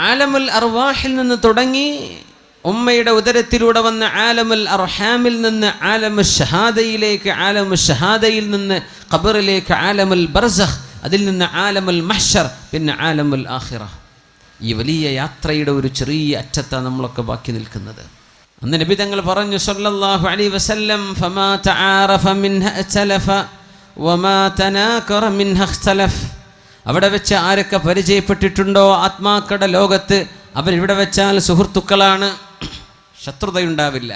ആലമുൽ അർവാഹിൽ നിന്ന് തുടങ്ങി ഉമ്മയുടെ ഉദരത്തിലൂടെ വന്ന ആലമുൽ അർഹാമിൽ നിന്ന് ആലമു ഷഹാദയിലേക്ക്, ആലമു ഷഹാദയിൽ നിന്ന് ഖബറിലേക്ക് ആലമുൽ ബർസഖ്, അതിൽ നിന്ന് ആലമുൽ മഹ്ശർ, പിന്നെ ആലമുൽ ആഖിറ. ഈ വലിയ യാത്രയുടെ ഒരു ചെറിയ അറ്റത്താണ് നമ്മളൊക്കെ ബാക്കി നിൽക്കുന്നത്. അന്ന് നബി തങ്ങൾ പറഞ്ഞു സല്ലല്ലാഹു അലൈഹി വസല്ലം, ഫമാ തആറഫ മിൻഹ അഖ്തലഫ വമാ തനാകറ മിൻഹ ഇഖ്തലഫ്. അവിടെ വെച്ച് ആരൊക്കെ പരിചയപ്പെട്ടിട്ടുണ്ടോ ആത്മാക്കളുടെ ലോകത്ത്, അവരിവിടെ വെച്ചാൽ സുഹൃത്തുക്കളാണ്, ശത്രുതയുണ്ടാവില്ല.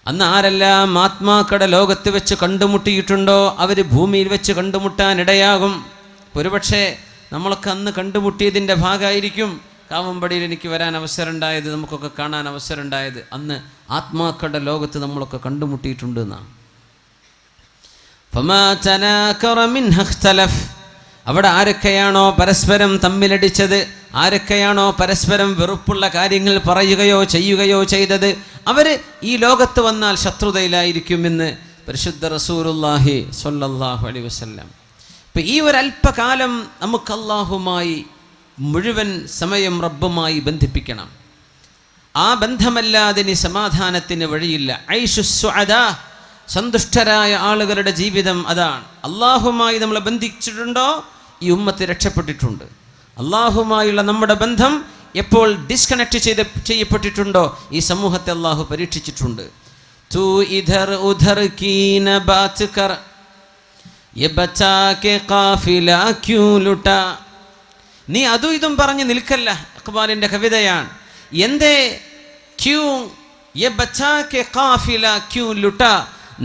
അന്ന് ആരെല്ലാം ആത്മാക്കളുടെ ലോകത്ത് വെച്ച് കണ്ടുമുട്ടിയിട്ടുണ്ടോ അവർ ഭൂമിയിൽ വെച്ച് കണ്ടുമുട്ടാൻ ഇടയാകും. ഒരുപക്ഷെ നമ്മളൊക്കെ അന്ന് കണ്ടുമുട്ടിയതിൻ്റെ ഭാഗമായിരിക്കും കാവമ്പടിയിൽ എനിക്ക് വരാൻ അവസരം ഉണ്ടായത്, നമുക്കൊക്കെ കാണാൻ അവസരം ഉണ്ടായത്. അന്ന് ആത്മാക്കളുടെ ലോകത്ത് നമ്മളൊക്കെ കണ്ടുമുട്ടിയിട്ടുണ്ട് എന്നാണ്. ഫമാ തനാകറ മിൻഹ ഇഖ്തലഫ്. അവിടെ ആരൊക്കെയാണോ പരസ്പരം തമ്മിലടിച്ചത്, ആരൊക്കെയാണോ പരസ്പരം വെറുപ്പുള്ള കാര്യങ്ങൾ പറയുകയോ ചെയ്യുകയോ ചെയ്തത്, അവർ ഈ ലോകത്ത് വന്നാൽ ശത്രുതയിലായിരിക്കുമെന്ന് പരിശുദ്ധ റസൂലുള്ളാഹി സ്വല്ലല്ലാഹു അലൈഹി വസല്ലം. ഇപ്പം ഈ ഒരു അല്പകാലം നമുക്ക് അല്ലാഹുമായി മുഴുവൻ സമയം റബ്ബുമായി ബന്ധിപ്പിക്കണം. ആ ബന്ധമല്ലാതെ ഇനി സമാധാനത്തിന് വഴിയില്ല. ഐഷു സുഅദാ, സന്തുഷ്ടരായ ആളുകളുടെ ജീവിതം അതാണ്. അള്ളാഹുമായി നമ്മൾ ബന്ധിച്ചിട്ടുണ്ടോ ഈ ഉമ്മത്ത് രക്ഷപ്പെട്ടിട്ടുണ്ട്. അള്ളാഹുമായുള്ള നമ്മുടെ ബന്ധം എപ്പോൾ ഡിസ്കണക്ട് ചെയ്യപ്പെട്ടിട്ടുണ്ടോ ഈ സമൂഹത്തെ അള്ളാഹു പരീക്ഷിച്ചിട്ടുണ്ട്. തൂ ഇധർ ഉധർ കീ ന ബാത് കർ യെ ബച്ചാ കെ ഖാഫില ക്യൂ ലുട്ടാ. നീ അതും ഇതും പറഞ്ഞ് നിൽക്കല്ല. ഇഖ്ബാലിൻ്റെ കവിതയാണ്. എന്തേ ക്യൂ യെ ബച്ചാ കെ ഖാഫില ക്യൂ ലുട്ടാ.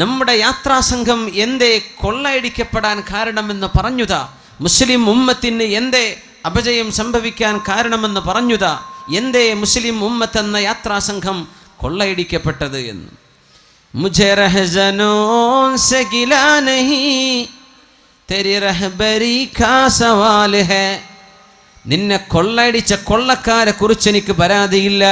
നമ്മുടെ യാത്രാസംഘം എന്തേ കൊള്ളയടിക്കപ്പെടാൻ കാരണമെന്ന് പറഞ്ഞുതാ. മുസ്ലിം ഉമ്മത്തിന് എന്തേ അപജയം സംഭവിക്കാൻ കാരണമെന്ന് പറഞ്ഞുതാ. എന്തേ മുസ്ലിം ഉമ്മത്ത് എന്ന യാത്രാസംഘം കൊള്ളയടിക്കപ്പെട്ടത് എന്ന്. മുझे रहज़नों से गिला नहीं तेरी रहबरी का सवाल है. നിന്നെ കൊള്ളയടിച്ച കൊള്ളക്കാരെ കുറിച്ച് എനിക്ക് പരാതിയില്ല.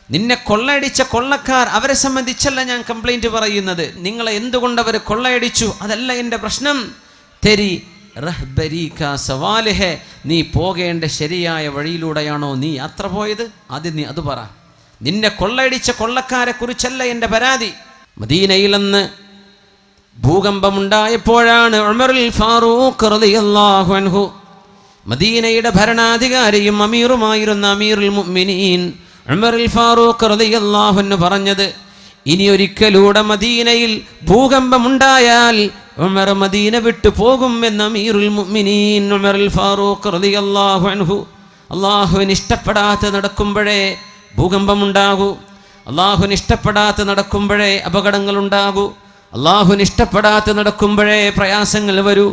നിന്നെ കൊള്ളയടിച്ച കൊള്ളക്കാർ, അവരെ സംബന്ധിച്ചല്ല ഞാൻ കംപ്ലൈൻറ്റ് പറയുന്നത്. നിങ്ങളെ എന്തുകൊണ്ട് അവർ കൊള്ളയടിച്ചു അതല്ല എൻ്റെ പ്രശ്നം. തെരി റഹ്ബരി കാ സവാൽ ഹെ. നീ പോകേണ്ട ശരിയായ വഴിയിലൂടെയാണോ നീ യാത്ര പോയത്? ആദ്യം നീ അത് പറ. നിന്നെ കൊള്ളയടിച്ച കൊള്ളക്കാരെ കുറിച്ചല്ല എൻ്റെ പരാതി. മദീനയിൽ അന്ന് ഭൂകമ്പമുണ്ടായപ്പോഴാണ് ഉമറുൽ ഫാറൂഖ് റളിയല്ലാഹു അൻഹു, മദീനയുടെ ഭരണാധികാരിയും അമീറുമായിരുന്ന അമീറുൽ മുഅ്മിനീൻ ഉമറുൽ ഫാറൂഖ് റളിയല്ലാഹു അൻഹു പറഞ്ഞത്, ഇനി ഒരിക്കലൂടെ മദീനയിൽ ഭൂകമ്പമുണ്ടായാൽ ഉമർ മദീന വിട്ടു പോകും എന്ന അമീറുൽ മുഅ്മിനീൻ ഉമറുൽ ഫാറൂഖ് റളിയല്ലാഹു അൻഹു. അള്ളാഹുവിന് ഇഷ്ടപ്പെടാതെ നടക്കുമ്പോഴേ ഭൂകമ്പമുണ്ടാകൂ. അള്ളാഹുവിന് ഇഷ്ടപ്പെടാതെ നടക്കുമ്പോഴേ അപകടങ്ങളുണ്ടാകൂ. അള്ളാഹുവിന് ഇഷ്ടപ്പെടാതെ നടക്കുമ്പോഴേ പ്രയാസങ്ങൾ വരൂ.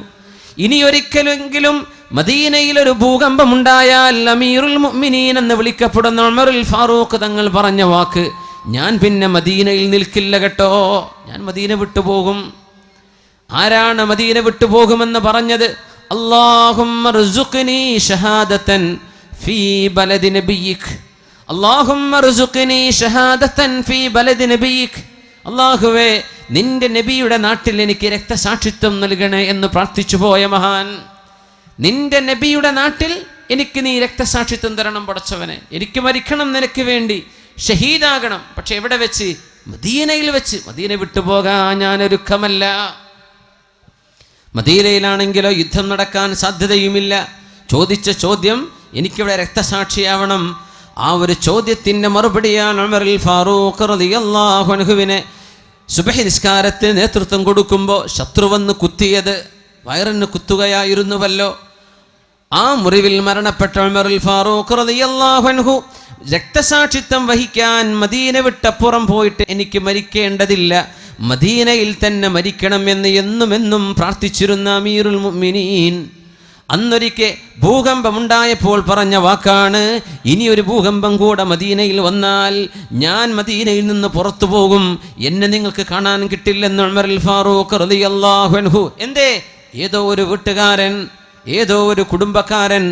ഇനി ഒരിക്കലെങ്കിലും മദീനയിൽ ഒരു ഭൂകമ്പമുണ്ടായാൽ അമീറുൽ മുഅ്മിനീൻ എന്ന് വിളിക്കപ്പെടുന്ന ഉമറുൽ ഫാറൂഖ് തങ്ങൾ പറഞ്ഞ വാക്ക്, ഞാൻ പിന്നെ മദീനയിൽ നിൽക്കില്ല കേട്ടോ, ഞാൻ മദീന വിട്ടുപോകും. ആരാണ് മദീന വിട്ടുപോകുമെന്ന് പറഞ്ഞത്? അല്ലാഹുമ്മ ർസുഖ്നി ഷഹാദതൻ ഫീ ബലദി നബിയിക്. അല്ലാഹുമ്മ ർസുഖ്നി ഷഹാദതൻ ഫീ ബലദി നബിയിക്. അല്ലാഹുവേ, നിന്റെ നബിയുടെ നാട്ടിൽ എനിക്ക് രക്തസാക്ഷിത്വം നൽകണേ എന്ന് പ്രാർത്ഥിച്ചു പോയ മഹാൻ. നിന്റെ നബിയുടെ നാട്ടിൽ എനിക്ക് നീ രക്തസാക്ഷിത്വം തരണം പടച്ചവനെ. എനിക്ക് മരിക്കണം നിനക്ക് വേണ്ടി, ഷഹീദാകണം. പക്ഷെ എവിടെ വെച്ച്? മദീനയിൽ വെച്ച്. മദീന വിട്ടുപോകാൻ ഞാനൊരുക്കമല്ല. മദീനയിലാണെങ്കിലോ യുദ്ധം നടക്കാൻ സാധ്യതയുമില്ല. ചോദിച്ച ചോദ്യം എനിക്കിവിടെ രക്തസാക്ഷിയാവണം. ആ ഒരു ചോദ്യത്തിൻ്റെ മറുപടിയാണ് ഉമറുൽ ഫാറൂഖ് റളിയല്ലാഹു അൻഹുവിനെ സുബഹി നിസ്കാരത്തിന് നേതൃത്വം കൊടുക്കുമ്പോൾ ശത്രു വന്ന് കുത്തിയത്. വയറിന് കുത്തുകയായിരുന്നുവല്ലോ. ആ മുറിവിൽ മരണപ്പെട്ട ഉമറുൽ ഫാറൂഖ് റളിയല്ലാഹു അൻഹു രക്തസാക്ഷിത്വം വഹിക്കാൻ മദീന വിട്ടപ്പുറം പോയിട്ട് എനിക്ക് മരിക്കേണ്ടതില്ല, മദീനയിൽ തന്നെ മരിക്കണം എന്ന് എന്നും പ്രാർത്ഥിച്ചിരുന്ന അമീറുൽ മുഅ്മിനീൻ അന്നൊരിക്കൽ ഭൂകമ്പമുണ്ടായപ്പോൾ പറഞ്ഞ വാക്കാണ്, ഇനിയൊരു ഭൂകമ്പം കൂടെ മദീനയിൽ വന്നാൽ ഞാൻ മദീനയിൽ നിന്ന് പുറത്തു പോകും, എന്നെ നിങ്ങൾക്ക് കാണാൻ കിട്ടില്ലെന്ന് ഉമറുൽ ഫാറൂഖ് റളിയല്ലാഹു അൻഹു. എന്തേ? ഏതോ ഒരു വീട്ടുകാരൻ, ഏതോ ഒരു കുടുംബക്കാരൻ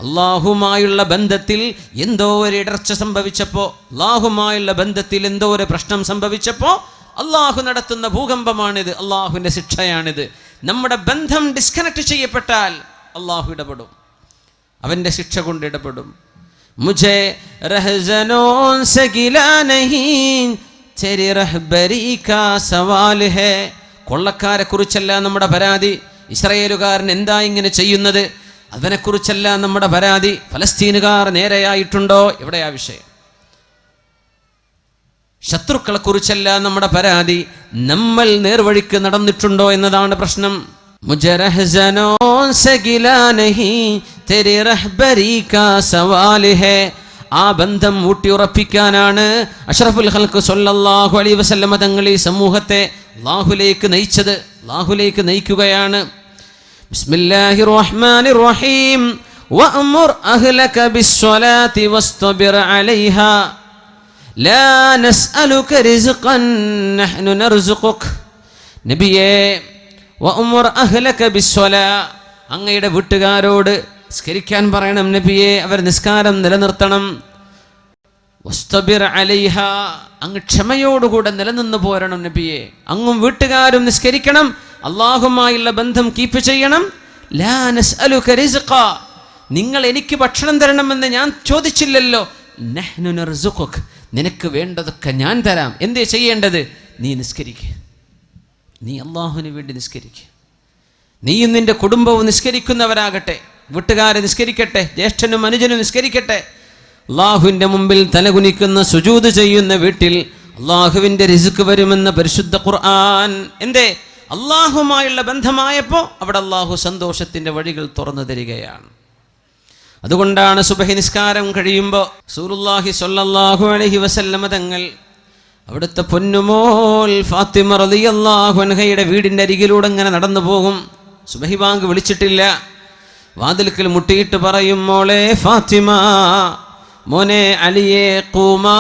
അള്ളാഹുമായുള്ള ബന്ധത്തിൽ എന്തോ ഒരു ഇടർച്ച സംഭവിച്ചപ്പോൾ, അള്ളാഹുമായുള്ള ബന്ധത്തിൽ എന്തോ ഒരു പ്രശ്നം സംഭവിച്ചപ്പോൾ അള്ളാഹു നടത്തുന്ന ഭൂകമ്പമാണിത്, അള്ളാഹുവിൻ്റെ ശിക്ഷയാണിത്. നമ്മുടെ ബന്ധം ഡിസ്കണക്ട് ചെയ്യപ്പെട്ടാൽ അള്ളാഹു ഇടപെടും. അവൻ്റെ ശിക്ഷ കൊണ്ട് ഇടപെടും. മുझे रहज़नों से गिला नहीं तेरी रहबरी का सवाल है. കൊള്ളക്കാരെ കുറിച്ചല്ല നമ്മുടെ പരാതി. ഇസ്രായേലുകാരൻ എന്താ ഇങ്ങനെ ചെയ്യുന്നത്, അതിനെക്കുറിച്ചല്ല നമ്മുടെ പരാതി. ഫലസ്തീനുകാർ നേരെയായിട്ടുണ്ടോ, എവിടെയാ വിഷയം? ശത്രുക്കളെ കുറിച്ചല്ല നമ്മുടെ പരാതി, നമ്മൾ നേർവഴിക്ക് നടന്നിട്ടുണ്ടോ എന്നതാണ് പ്രശ്നം. മുझे रहज़नों से गिला नहीं तेरी रहबरी का सवाल है. ആ ബന്ധം ഊട്ടിയുറപ്പിക്കാനാണ് അഷ്റഫുൽ ഖൽഖ് സ്വല്ലല്ലാഹു അലൈഹി വസല്ലമ തങ്ങൾ ഈ സമൂഹത്തെ അല്ലാഹുവിലേക്ക് നയിച്ചത്, അല്ലാഹുവിലേക്ക് നയിക്കുകയാണ്. ബിസ്മില്ലാഹിർ റഹ്മാനിർ റഹീം വഅ്മുർ അഹ്ലക ബിസ്സലാത്തി വസ്തബിർ അലൈഹാ ലാ നസ്അലുക റിസ്ഖൻ നഹ്നു നർസുഖുക. നബിയേ, വഅ്മുർ അഹ്ലക ബിസ്സലാ, അങ്ങയുടെ വീട്ടുകാരോട് നിസ്കരിക്കാൻ പറയണം നബിയെ, അവർ നിസ്കാരം നിലനിർത്തണം. വസ്തബിർ അലൈഹ, അങ്ങ് ക്ഷമയോടുകൂടെ നിലനിന്ന് പോരണം നബിയെ. അങ്ങും വീട്ടുകാരും നിസ്കരിക്കണം, അള്ളാഹുമായുള്ള ബന്ധം കീപ്പ് ചെയ്യണം. ലാ നസ്അലുക റിസ്ഖ, നിങ്ങൾ എനിക്ക് ഭക്ഷണം തരണമെന്ന് ഞാൻ ചോദിച്ചില്ലല്ലോ. നഹ്നു നർസുഖുക, നിനക്ക് വേണ്ടതൊക്കെ ഞാൻ തരാം. എന്തേ ചെയ്യേണ്ടത്? നീ നിസ്കരിക്കുക, നീ അള്ളാഹുവിന് വേണ്ടി നിസ്കരിക്കുക. നീയും നിന്റെ കുടുംബവും നിസ്കരിക്കുന്നവരാകട്ടെ, വീട്ടുകാരെ നിസ്കരിക്കട്ടെ, ജ്യേഷ്ഠനും അനുജനും നിസ്കരിക്കട്ടെ. അള്ളാഹുവിൻ്റെ മുമ്പിൽ തലകുനിക്കുന്ന സുജൂദ് ചെയ്യുന്ന വീട്ടിൽ അള്ളാഹുവിൻ്റെ റിസ്ക് വരുമെന്ന പരിശുദ്ധ ഖുർആൻ. എന്തേ? അള്ളാഹുമായുള്ള ബന്ധമായപ്പോൾ അവിടെ അള്ളാഹു സന്തോഷത്തിൻ്റെ വഴികൾ തുറന്നു തരികയാണ്. അതുകൊണ്ടാണ് സുബഹി നിസ്കാരം കഴിയുമ്പോൾ റസൂലുള്ളാഹി സ്വല്ലല്ലാഹു അലൈഹി വസല്ലമ തങ്ങൾ അവിടുത്തെ പൊന്നുമോൾ ഫാത്തിമ റളിയല്ലാഹു അൻഹയുടെ വീടിൻ്റെ അരികിലൂടെ ഇങ്ങനെ നടന്നു പോകും. സുബഹി ബാങ്ക് വിളിച്ചിട്ടില്ല, വാതിൽക്കൽ മുട്ടിയിട്ട് പറയും, മോളെ ഫാത്തിമ, മോനെ അലിയെ, ഖൂമാ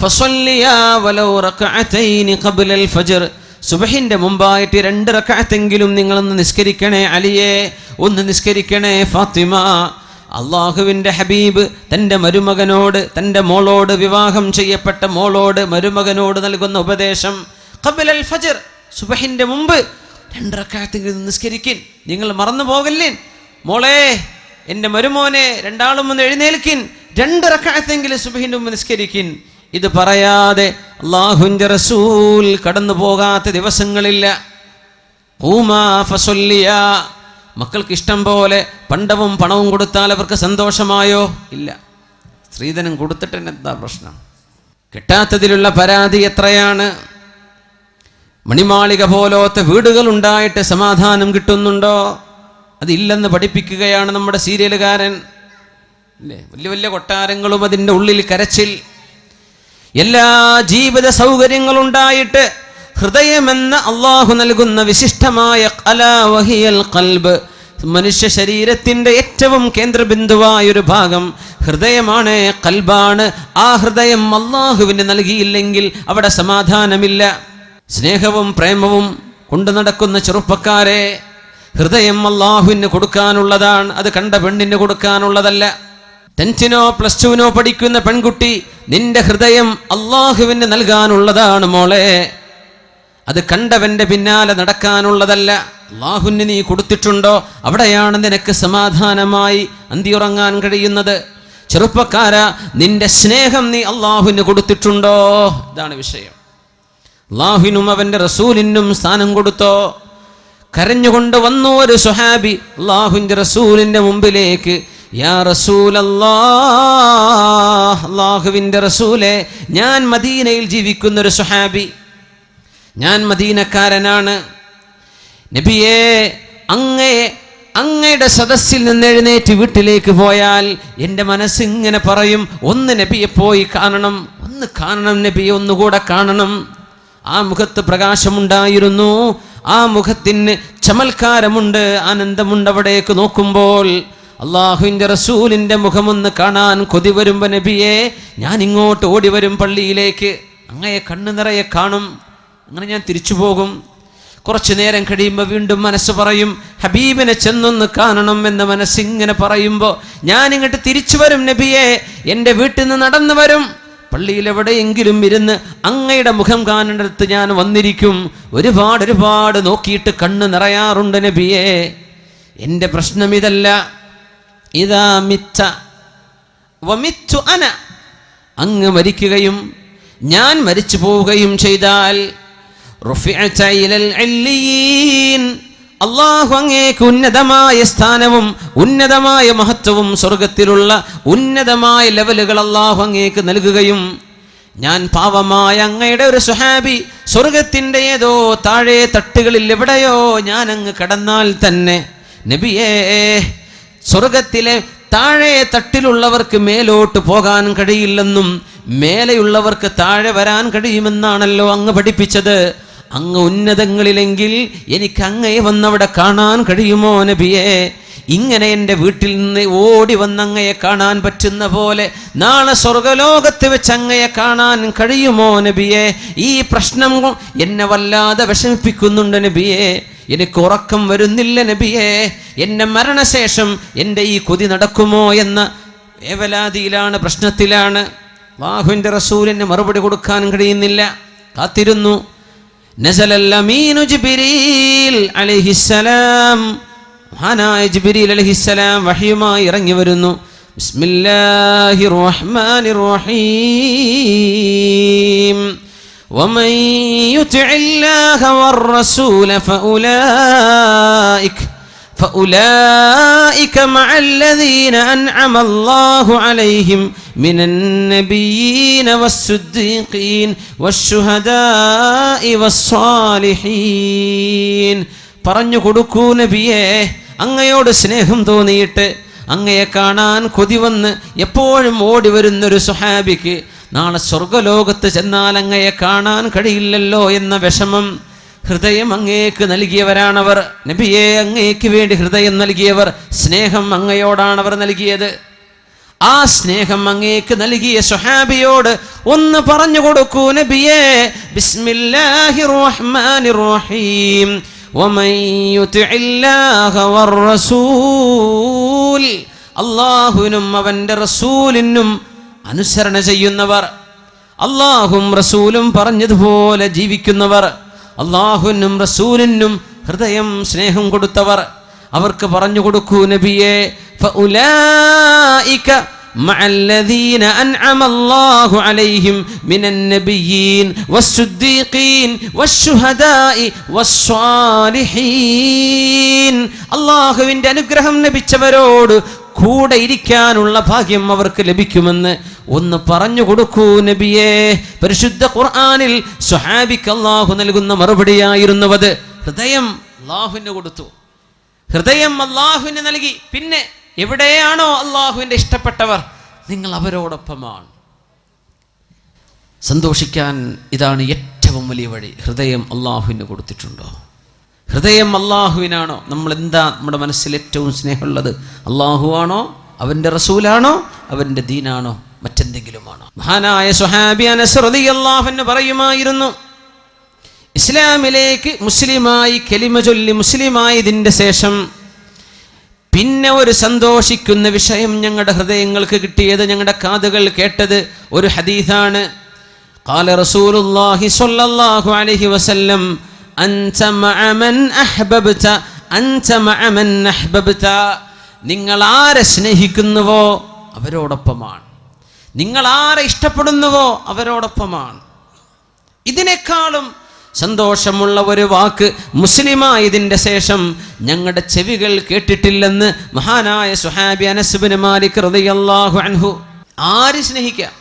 ഫസല്ലിയാ വലൗ റകഅതൈനി ഖബ്ലൽ ഫജ്ർ. സുബഹിന്റെ മുമ്പായിട്ട് 2 റകഅത്തെങ്കിലും നിങ്ങളൊന്ന് നിസ്കരിക്കണേ അലിയെ, ഒന്ന് നിസ്കരിക്കണേ ഫാത്തിമ. അള്ളാഹുവിൻ്റെ ഹബീബ് തൻ്റെ മരുമകനോട്, തൻ്റെ മോളോട്, വിവാഹം ചെയ്യപ്പെട്ട മോളോട്, മരുമകനോട് നൽകുന്ന ഉപദേശം, ഖബ്ലൽ ഫജ്ർ, സുബഹിന്റെ മുമ്പ് 2 റകഅത്തെങ്കിലും നിസ്കരിക്കിൻ, നിങ്ങൾ മറന്നു പോകല്ലേ. മോളെ, എൻ്റെ മരുമോനെ, രണ്ടാളും ഒന്ന് എഴുന്നേൽക്കിൻ, 2 റകഅത്തെങ്കിലും സുബഹിന്റെ മുമ്പ് നിസ്കരിക്കിൻ. ഇത് പറയാതെ അല്ലാഹുവിൻ്റെ റസൂൽ കടന്നു പോകാത്ത ദിവസങ്ങളില്ല. ഖൂമാ ഫസല്ലിയാ, മക്കൾക്ക് ഇഷ്ടം പോലെ പണ്ടവും പണവും കൊടുത്താൽ അവർക്ക് സന്തോഷമായോ? ഇല്ല. സ്ത്രീധനം കൊടുത്തിട്ട് എന്താ പ്രശ്നം? കിട്ടാത്തതിലുള്ള പരാതി എത്രയാണ്? മണിമാളിക പോലത്തെ വീടുകൾ ഉണ്ടായിട്ട് സമാധാനം കിട്ടുന്നുണ്ടോ? അതില്ലെന്ന് പഠിപ്പിക്കുകയാണ് നമ്മുടെ സീരിയലുകാരൻ അല്ലേ. വലിയ വലിയ കൊട്ടാരങ്ങളും അതിൻ്റെ ഉള്ളിൽ കരച്ചിൽ, എല്ലാ ജീവിത സൗകര്യങ്ങളുണ്ടായിട്ട് ഹൃദയമെന്ന അള്ളാഹു നൽകുന്ന വിശിഷ്ടമായ ഖലാ വഹിയൽ ഖൽബ്, മനുഷ്യ ശരീരത്തിൻ്റെ ഏറ്റവും കേന്ദ്രബിന്ദുവായൊരു ഭാഗം ഹൃദയമാണ്, ഖൽബാണ്. ആ ഹൃദയം അള്ളാഹുവിന് നൽകിയില്ലെങ്കിൽ അവിടെ സമാധാനമില്ല. സ്നേഹവും പ്രേമവും കൊണ്ടു നടക്കുന്ന ചെറുപ്പക്കാരെ, ഹൃദയം അള്ളാഹുവിന് കൊടുക്കാനുള്ളതാണ്, അത് കണ്ട പെണ്ണിന് കൊടുക്കാനുള്ളതല്ല. 10th-നോ +2-നോ പഠിക്കുന്ന പെൺകുട്ടി, നിന്റെ ഹൃദയം അള്ളാഹുവിന് നൽകാനുള്ളതാണ് മോളെ, അത് കണ്ടവന്റെ പിന്നാലെ നടക്കാനുള്ളതല്ല. അള്ളാഹുവിന് നീ കൊടുത്തിട്ടുണ്ടോ? അവിടെയാണ് നിനക്ക് സമാധാനമായി അന്തിയുറങ്ങാൻ കഴിയുന്നത്. ചെറുപ്പക്കാരാ, നിന്റെ സ്നേഹം നീ അള്ളാഹുവിന് കൊടുത്തിട്ടുണ്ടോ? ഇതാണ് വിഷയം. അള്ളാഹുവിനും അവൻ്റെ റസൂലിനും സ്ഥാനം കൊടുത്തോ? കരഞ്ഞുകൊണ്ട് വന്നു ഒരു സ്വഹാബി അള്ളാഹുവിൻ്റെ റസൂലിൻ്റെ മുമ്പിലേക്ക്. യാ റസൂലല്ലാഹ്, അള്ളാഹുവിൻ്റെ റസൂലേ, ഞാൻ മദീനയിൽ ജീവിക്കുന്നൊരു സ്വഹാബി, ഞാൻ മദീനക്കാരനാണ്. നബിയേ, അങ്ങയുടെ സദസ്സിൽ നിന്ന് എഴുന്നേറ്റ് വീട്ടിലേക്ക് പോയാൽ എൻ്റെ മനസ്സിങ്ങനെ പറയും, ഒന്ന് നബിയെ പോയി കാണണം, ഒന്ന് കാണണം നബിയെ, ഒന്നുകൂടെ കാണണം. ആ മുഖത്ത് പ്രകാശമുണ്ടായിരുന്നു, ആ മുഖത്തിന് ചമൽക്കാരമുണ്ട്, ആനന്ദമുണ്ട്. അവിടേക്ക് നോക്കുമ്പോൾ അള്ളാഹുവിൻ്റെ റസൂലിൻ്റെ മുഖമൊന്ന് കാണാൻ കൊതി വരുമ്പോൾ നബിയെ, ഞാൻ ഇങ്ങോട്ട് ഓടി വരും പള്ളിയിലേക്ക്, അങ്ങയെ കണ്ണു നിറയെ കാണും, അങ്ങനെ ഞാൻ തിരിച്ചു പോകും. കുറച്ചു നേരം കഴിയുമ്പോൾ വീണ്ടും മനസ്സ് പറയും, ഹബീബിനെ ചെന്നൊന്ന് കാണണം എന്ന മനസ്സിങ്ങനെ പറയുമ്പോൾ ഞാൻ ഇങ്ങോട്ട് തിരിച്ചു വരും നബിയെ, എൻ്റെ വീട്ടിൽ നിന്ന് നടന്നു വരും, പള്ളിയിൽ എവിടെയെങ്കിലും ഇരുന്ന് അങ്ങയുടെ മുഖം കാണേണ്ടടുത്ത് ഞാൻ വന്നിരിക്കും. ഒരുപാട് നോക്കിയിട്ട് കണ്ണ് നിറയാറുണ്ട് നബിയെ. എൻ്റെ പ്രശ്നം ഇതല്ല, ഇദാ മിത്ത വമിത്തു അന, അങ്ങ് മരിക്കുകയും ഞാൻ മരിച്ചു പോവുകയും ചെയ്താൽ റുഫിഅത ഇലൽ അല്ലിയീൻ, അല്ലാഹു അങ്ങേക്ക് ഉന്നതമായ സ്ഥാനവും ഉന്നതമായ മഹത്വവും സ്വർഗത്തിലുള്ള ഉന്നതമായ ലെവലുകൾ അല്ലാഹു അങ്ങേക്ക് നൽകുകയും, ഞാൻ പാവമായ അങ്ങയുടെ ഒരു സ്വഹാബി സ്വർഗത്തിൻ്റെ ഏതോ താഴെ തട്ടുകളിൽ എവിടെയോ ഞാൻ അങ്ങ് കടന്നാൽ തന്നെ നബിയേ, സ്വർഗത്തിലെ താഴെ തട്ടിലുള്ളവർക്ക് മേലോട്ട് പോകാൻ കഴിയില്ലെന്നും മേലെയുള്ളവർക്ക് താഴെ വരാൻ കഴിയുമെന്നാണല്ലോ അങ്ങ് പഠിപ്പിച്ചത്. അങ്ങ് ഉന്നതങ്ങളിലെങ്കിൽ എനിക്ക് അങ്ങയെ വന്നവിടെ കാണാൻ കഴിയുമോ നബിയേ? ഇങ്ങനെ എൻ്റെ വീട്ടിൽ നിന്ന് ഓടി വന്ന് അങ്ങയെ കാണാൻ പറ്റുന്ന പോലെ നാളെ സ്വർഗലോകത്ത് വെച്ച് അങ്ങയെ കാണാൻ കഴിയുമോ നബിയേ? ഈ പ്രശ്നം എന്നെ വല്ലാതെ വിഷമിപ്പിക്കുന്നുണ്ട് നബിയേ. എനിക്ക് ഉറക്കം വരുന്നില്ല നബിയേ. എൻ്റെ മരണശേഷം എൻ്റെ ഈ കൊതി നടക്കുമോ എന്ന വേവലാതിയിലാണ്, പ്രശ്നത്തിലാണ്. അല്ലാഹുവിൻ്റെ റസൂലിന് മറുപടി കൊടുക്കാൻ കഴിയുന്നില്ല, കാത്തിരുന്നു. നസലൽ അമീനു ജിബ്രീൽ അലൈഹിസ്സലാം, മഹാനായ ജിബ്രീൽ അലൈഹിസ്സലാം വഹയുമായി ഇറങ്ങി വരുന്നു. ബിസ്മില്ലാഹിർ റഹ്മാനിർ റഹീം. വമൻ യുതിഇല്ലാഹ വർ-റസൂല فأولئك مع الذين أنعم الله عليهم من النبيين والصديقين والشهداء والصالحين. പറഞ്ഞു കൊടുക്കൂ നബിയേ, അങ്ങയോട് സ്നേഹം തോന്നിയിട്ട് അങ്ങയെ കാണാൻ കൊതി വന്ന് എപ്പോഴും ഓടി വരുന്നൊരു സ്വഹാബിക്ക് നാളെ സ്വർഗലോകത്ത് ചെന്നാൽ അങ്ങയെ കാണാൻ കഴിയില്ലല്ലോ എന്ന വിഷമം ഹൃദയം അങ്ങേക്ക് നൽകിയവരാണവർ. നബിയെ, അങ്ങേക്ക് വേണ്ടി ഹൃദയം നൽകിയവർ, സ്നേഹം അങ്ങയോടാണവർ നൽകിയത്. ആ സ്നേഹം അങ്ങേക്ക് നൽകിയ സ്വഹാബിയോട് ഒന്ന് പറഞ്ഞു കൊടുക്കൂ നബിയേ. ബിസ്മില്ലാഹിർ റഹ്മാനിർ റഹീം. വമൻ യുതിഇല്ലാഹ വർ-റസൂൽ, അല്ലാഹുവിനും അവൻ്റെ റസൂലിനും അനുസരണ ചെയ്യുന്നവർ, അല്ലാഹും റസൂലും പറഞ്ഞതുപോലെ ജീവിക്കുന്നവർ, അല്ലാഹുവിനും റസൂലിനും ഹൃദയം സ്നേഹം കൊടുത്തവർ, അവർക്ക് പറഞ്ഞു കൊടുക്കൂ നബിയേ. ഫഉലൈക മഅല്ലദീന അൻഅമല്ലാഹു അലൈഹിം മിനൻ നബിയ്യീൻ വസ്സുദ്ദീഖീൻ വശുഹദാഇ വസ്സാലിഹീൻ. അല്ലാഹുവിൻ്റെ അനുഗ്രഹം ലഭിച്ചവരോട് കൂടെ ഇരിക്കാനുള്ള ഭാഗ്യം അവർക്ക് ലഭിക്കുമെന്ന് ഒന്ന് പറഞ്ഞു കൊടുക്കൂ നബിയേ. പരിശുദ്ധ ഖുർആനിൽ സ്വഹാബിക്ക് അല്ലാഹു നൽകുന്ന മറുപടിയായിരുന്നുവത്. ഹൃദയം അല്ലാഹുവിന് കൊടുത്തു, ഹൃദയം അല്ലാഹുവിന് നൽകി. പിന്നെ എവിടെയാണോ അല്ലാഹുവിൻ്റെ ഇഷ്ടപ്പെട്ടവർ, നിങ്ങൾ അവരോടൊപ്പമാണ്. സന്തോഷിക്കാൻ ഇതാണ് ഏറ്റവും വലിയ വഴി. ഹൃദയം അല്ലാഹുവിന് കൊടുത്തിട്ടുണ്ടോ? ഹൃദയം അല്ലാഹുവിനാണോ? നമ്മൾ എന്താ നമ്മുടെ മനസ്സിൽ ഏറ്റവും സ്നേഹമുള്ളത്? അല്ലാഹു ആണോ, അവൻ്റെ റസൂലാണോ, അവൻ്റെ ദീനാണോ, മറ്റെന്തെങ്കിലുമാണോ? മഹാനായ സ്വഹാബി അനസ് റളിയല്ലാഹു അൻഹു പറയുമായിരുന്നു, ഇസ്ലാമിലേക്ക് മുസ്ലിമായി കലിമ ചൊല്ലി മുസ്ലിമായതിൻ്റെ ശേഷം പിന്നെ ഒരു സന്തോഷിക്കുന്ന വിഷയം ഞങ്ങളുടെ ഹൃദയങ്ങൾക്ക് കിട്ടിയത്, ഞങ്ങളുടെ കാതുകൾ കേട്ടത് ഒരു ഹദീസാണ്. ഖാല റസൂലുള്ളാഹി സ്വല്ലല്ലാഹു അലൈഹി വസല്ലം, അൻത മഅ മൻ അഹ്ബബ്ത, അൻത മഅ മൻ അഹ്ബബ്ത. നിങ്ങൾ ആരെ സ്നേഹിക്കുന്നുവോ അവരോടൊപ്പമാണ്, നിങ്ങൾ ആരെ ഇഷ്ടപ്പെടുന്നുവോ അവരോടൊപ്പമാണ്. ഇതിനേക്കാളും സന്തോഷമുള്ള ഒരു വാക്ക് മുസ്ലിമായതിൻ്റെ ശേഷം ഞങ്ങളുടെ ചെവികൾ കേട്ടിട്ടില്ലെന്ന് മഹാനായ സ്വഹാബി അനസ് ഇബ്നു മാലിക് റളിയല്ലാഹു അൻഹു. ആര് സ്നേഹിക്കാം?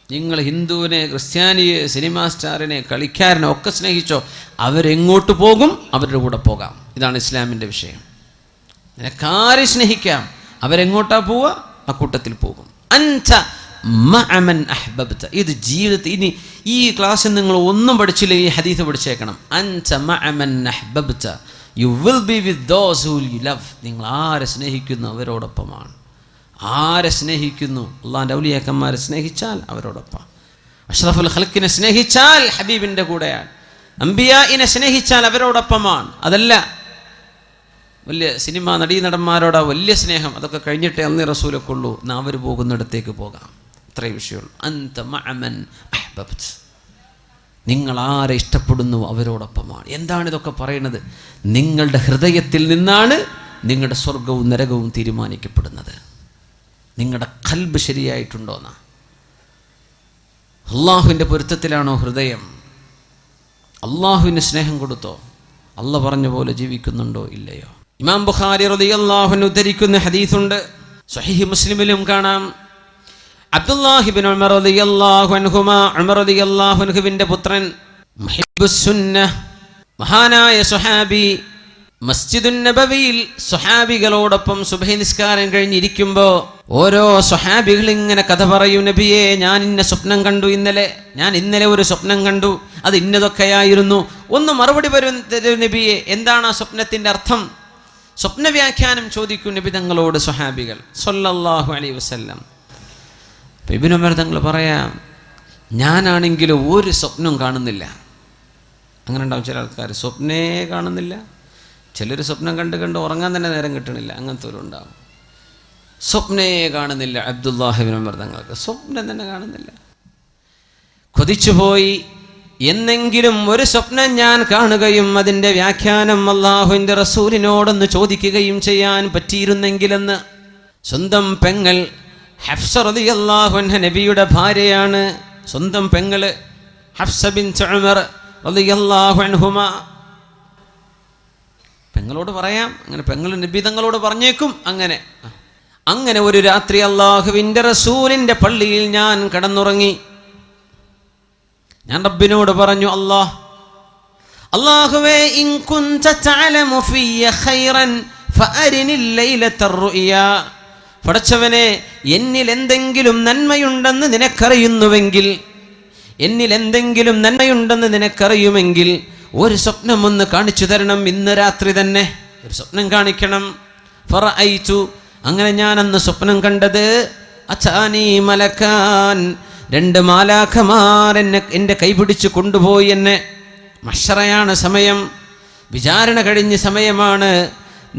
നിങ്ങൾ ഹിന്ദുവിനെ, ക്രിസ്ത്യാനിയെ, സിനിമാ സ്റ്റാറിനെ, കളിക്കാരനെ ഒക്കെ സ്നേഹിച്ചോ, അവരെങ്ങോട്ട് പോകും അവരുടെ കൂടെ പോകാം. ഇതാണ് ഇസ്ലാമിൻ്റെ വിഷയം. നിനക്കാരെ സ്നേഹിക്കാം, അവരെങ്ങോട്ടാ പോവുക, ആ കൂട്ടത്തിൽ പോകും. അൻത മഅമൻ അഹ്ബബ്ത. ഇത് ജീവിതത്തിൽ ഇനി ഈ ക്ലാസ്സിൽ നിങ്ങൾ ഒന്നും പഠിച്ചില്ല, ഈ ഹദീസ് പഠിച്ചേക്കണം. അൻത മഅമൻ അഹ്ബബ്ത, you will be with those who you love. നിങ്ങൾ ആരെ സ്നേഹിക്കുന്നു അവരോടൊപ്പമാണ്. ആരെ സ്നേഹിക്കുന്നു, അള്ളാഹിൻ്റെ ഔലിയാക്കന്മാരെ സ്നേഹിച്ചാൽ അവരോടൊപ്പം. അഷ്റഫുൽ ഖൽഖിനെ സ്നേഹിച്ചാൽ ഹബീബിൻ്റെ കൂടെയാണ്. അംബിയാഇനെ സ്നേഹിച്ചാൽ അവരോടൊപ്പമാണ്. അതല്ല വലിയ സിനിമ നടീനടന്മാരോടാ വലിയ സ്നേഹം, അതൊക്കെ കഴിഞ്ഞിട്ടേ അന്നേ റസൂലൊക്കെ ഉള്ളൂ. എന്നാൽ അവർ പോകുന്നിടത്തേക്ക് പോകാം. അത്രയും വിഷയമുള്ളൂ. അൻത മഅമൻ അഹ്ബബ്ത, നിങ്ങൾ ആരെ ഇഷ്ടപ്പെടുന്നു അവരോടൊപ്പമാണ്. എന്താണ് ഇതൊക്കെ പറയുന്നത്? നിങ്ങളുടെ ഹൃദയത്തിൽ നിന്നാണ് നിങ്ങളുടെ സ്വർഗവും നരകവും തീരുമാനിക്കപ്പെടുന്നത്. നിങ്ങളുടെ ഖൽബ് ശരിയായിട്ടുണ്ടോന്നാ. അള്ളാഹുവിൻ്റെ പൊരുത്തത്തിലാണോ ഹൃദയം? അള്ളാഹുവിന് സ്നേഹം കൊടുത്തോ? അള്ളാഹ് പറഞ്ഞ പോലെ ജീവിക്കുന്നുണ്ടോ ഇല്ലയോ? ഇമാം ബുഖാരി റളിയല്ലാഹു അൻഹു ഉദ്ധരിക്കുന്ന ഹദീസുണ്ട്, സ്വഹീഹ് മുസ്ലിമിലും കാണാം. അബ്ദുല്ലാഹി ഇബ്നു ഉമർ റളിയല്ലാഹു അൻഹുമാ, ഉമർ റളിയല്ലാഹു അൻഹുവിൻ്റെ പുത്രൻ, മുഹിബ്ബുസ് സുന്നഹ്, മഹാനായ സ്വഹാബി, മസ്ജിദുൻ നബവിയിൽ സ്വഹാബികളോടൊപ്പം സുബ്ഹി നിസ്കാരം കഴിഞ്ഞിരിക്കുമ്പോൾ ഓരോ സ്വഹാബികൾ ഇങ്ങനെ കഥ പറയും. നബിയെ, ഞാൻ ഇന്ന സ്വപ്നം കണ്ടു, ഞാൻ ഇന്നലെ ഒരു സ്വപ്നം കണ്ടു, അത് ഇന്നതൊക്കെയായിരുന്നു. ഒന്ന് മറുപടി വരും നബിയെ, എന്താണ് ആ സ്വപ്നത്തിൻ്റെ അർത്ഥം? സ്വപ്ന വ്യാഖ്യാനം ചോദിക്കും നബി തങ്ങളോട് സ്വഹാബികൾ സ്വല്ലല്ലാഹു അലൈഹി വസല്ലം. ഇബ്നു ഉമർ തങ്ങൾ പറയാം, ഞാനാണെങ്കിലും ഒരു സ്വപ്നവും കാണുന്നില്ല. അങ്ങനെ ഉണ്ടാവും ചില ആൾക്കാർ, സ്വപ്നേ കാണുന്നില്ല. ചിലർ സ്വപ്നം കണ്ട് ഉറങ്ങാൻ തന്നെ നേരം കിട്ടണില്ല, അങ്ങനത്തെ ഒരു ഉണ്ടാവും. സ്വപ്നേ കാണുന്നില്ല അബ്ദുല്ലാഹി ഇബ്നു ഉമർ തങ്ങൾക്ക്, സ്വപ്നം തന്നെ കാണുന്നില്ല. കൊതിച്ചുപോയി, എന്നെങ്കിലും ഒരു സ്വപ്നം ഞാൻ കാണുകയും അതിൻ്റെ വ്യാഖ്യാനം അല്ലാഹുവിൻ്റെ റസൂലിനോടൊന്ന് ചോദിക്കുകയും ചെയ്യാൻ പറ്റിയിരുന്നെങ്കിലെന്ന്. സ്വന്തം പെങ്ങൾ ഹഫ്സ റളിയല്ലാഹു അൻഹ നബിയുടെ ഭാര്യയാണ്. സ്വന്തം പെങ്ങള് ഹഫ്സ ബിൻത് ഉമർ റളിയല്ലാഹു അൻഹുമാ. പെങ്ങളോട് പറയാം, അങ്ങനെ പെങ്ങൾ നബി തങ്ങളോട് പറഞ്ഞേക്കും. അങ്ങനെ ഒരു രാത്രി അല്ലാഹുവിൻ്റെ റസൂലിൻ്റെ പള്ളിയിൽ ഞാൻ കിടന്നുറങ്ങി. ഞാൻ റബ്ബിനോട് പറഞ്ഞു, അല്ലാഹുവേ, ഇൻ കുൻത തഅലമു ഫിയ ഖൈറൻ ഫഅരിനിൽ ലൈലത്തർ റുയാ. പടച്ചവനെ, എന്നിൽ എന്തെങ്കിലും നന്മയുണ്ടെന്ന് നിനക്കറിയുമെങ്കിൽ ഒരു സ്വപ്നം ഒന്ന് കാണിച്ചു തരണം. ഇന്ന് രാത്രി തന്നെ ഒരു സ്വപ്നം കാണിക്കണം. ഫറഅയ്തു, അങ്ങനെ ഞാൻ അന്ന് സ്വപ്നം കണ്ടത്, അതാനി മലക്കാൻ, 2 മാലാഖമാർ എൻ്റെ കൈപിടിച്ച് കൊണ്ടുപോയി. എന്നെ മഹ്ശറയാണ് സമയം, വിചാരണ കഴിഞ്ഞ സമയമാണ്.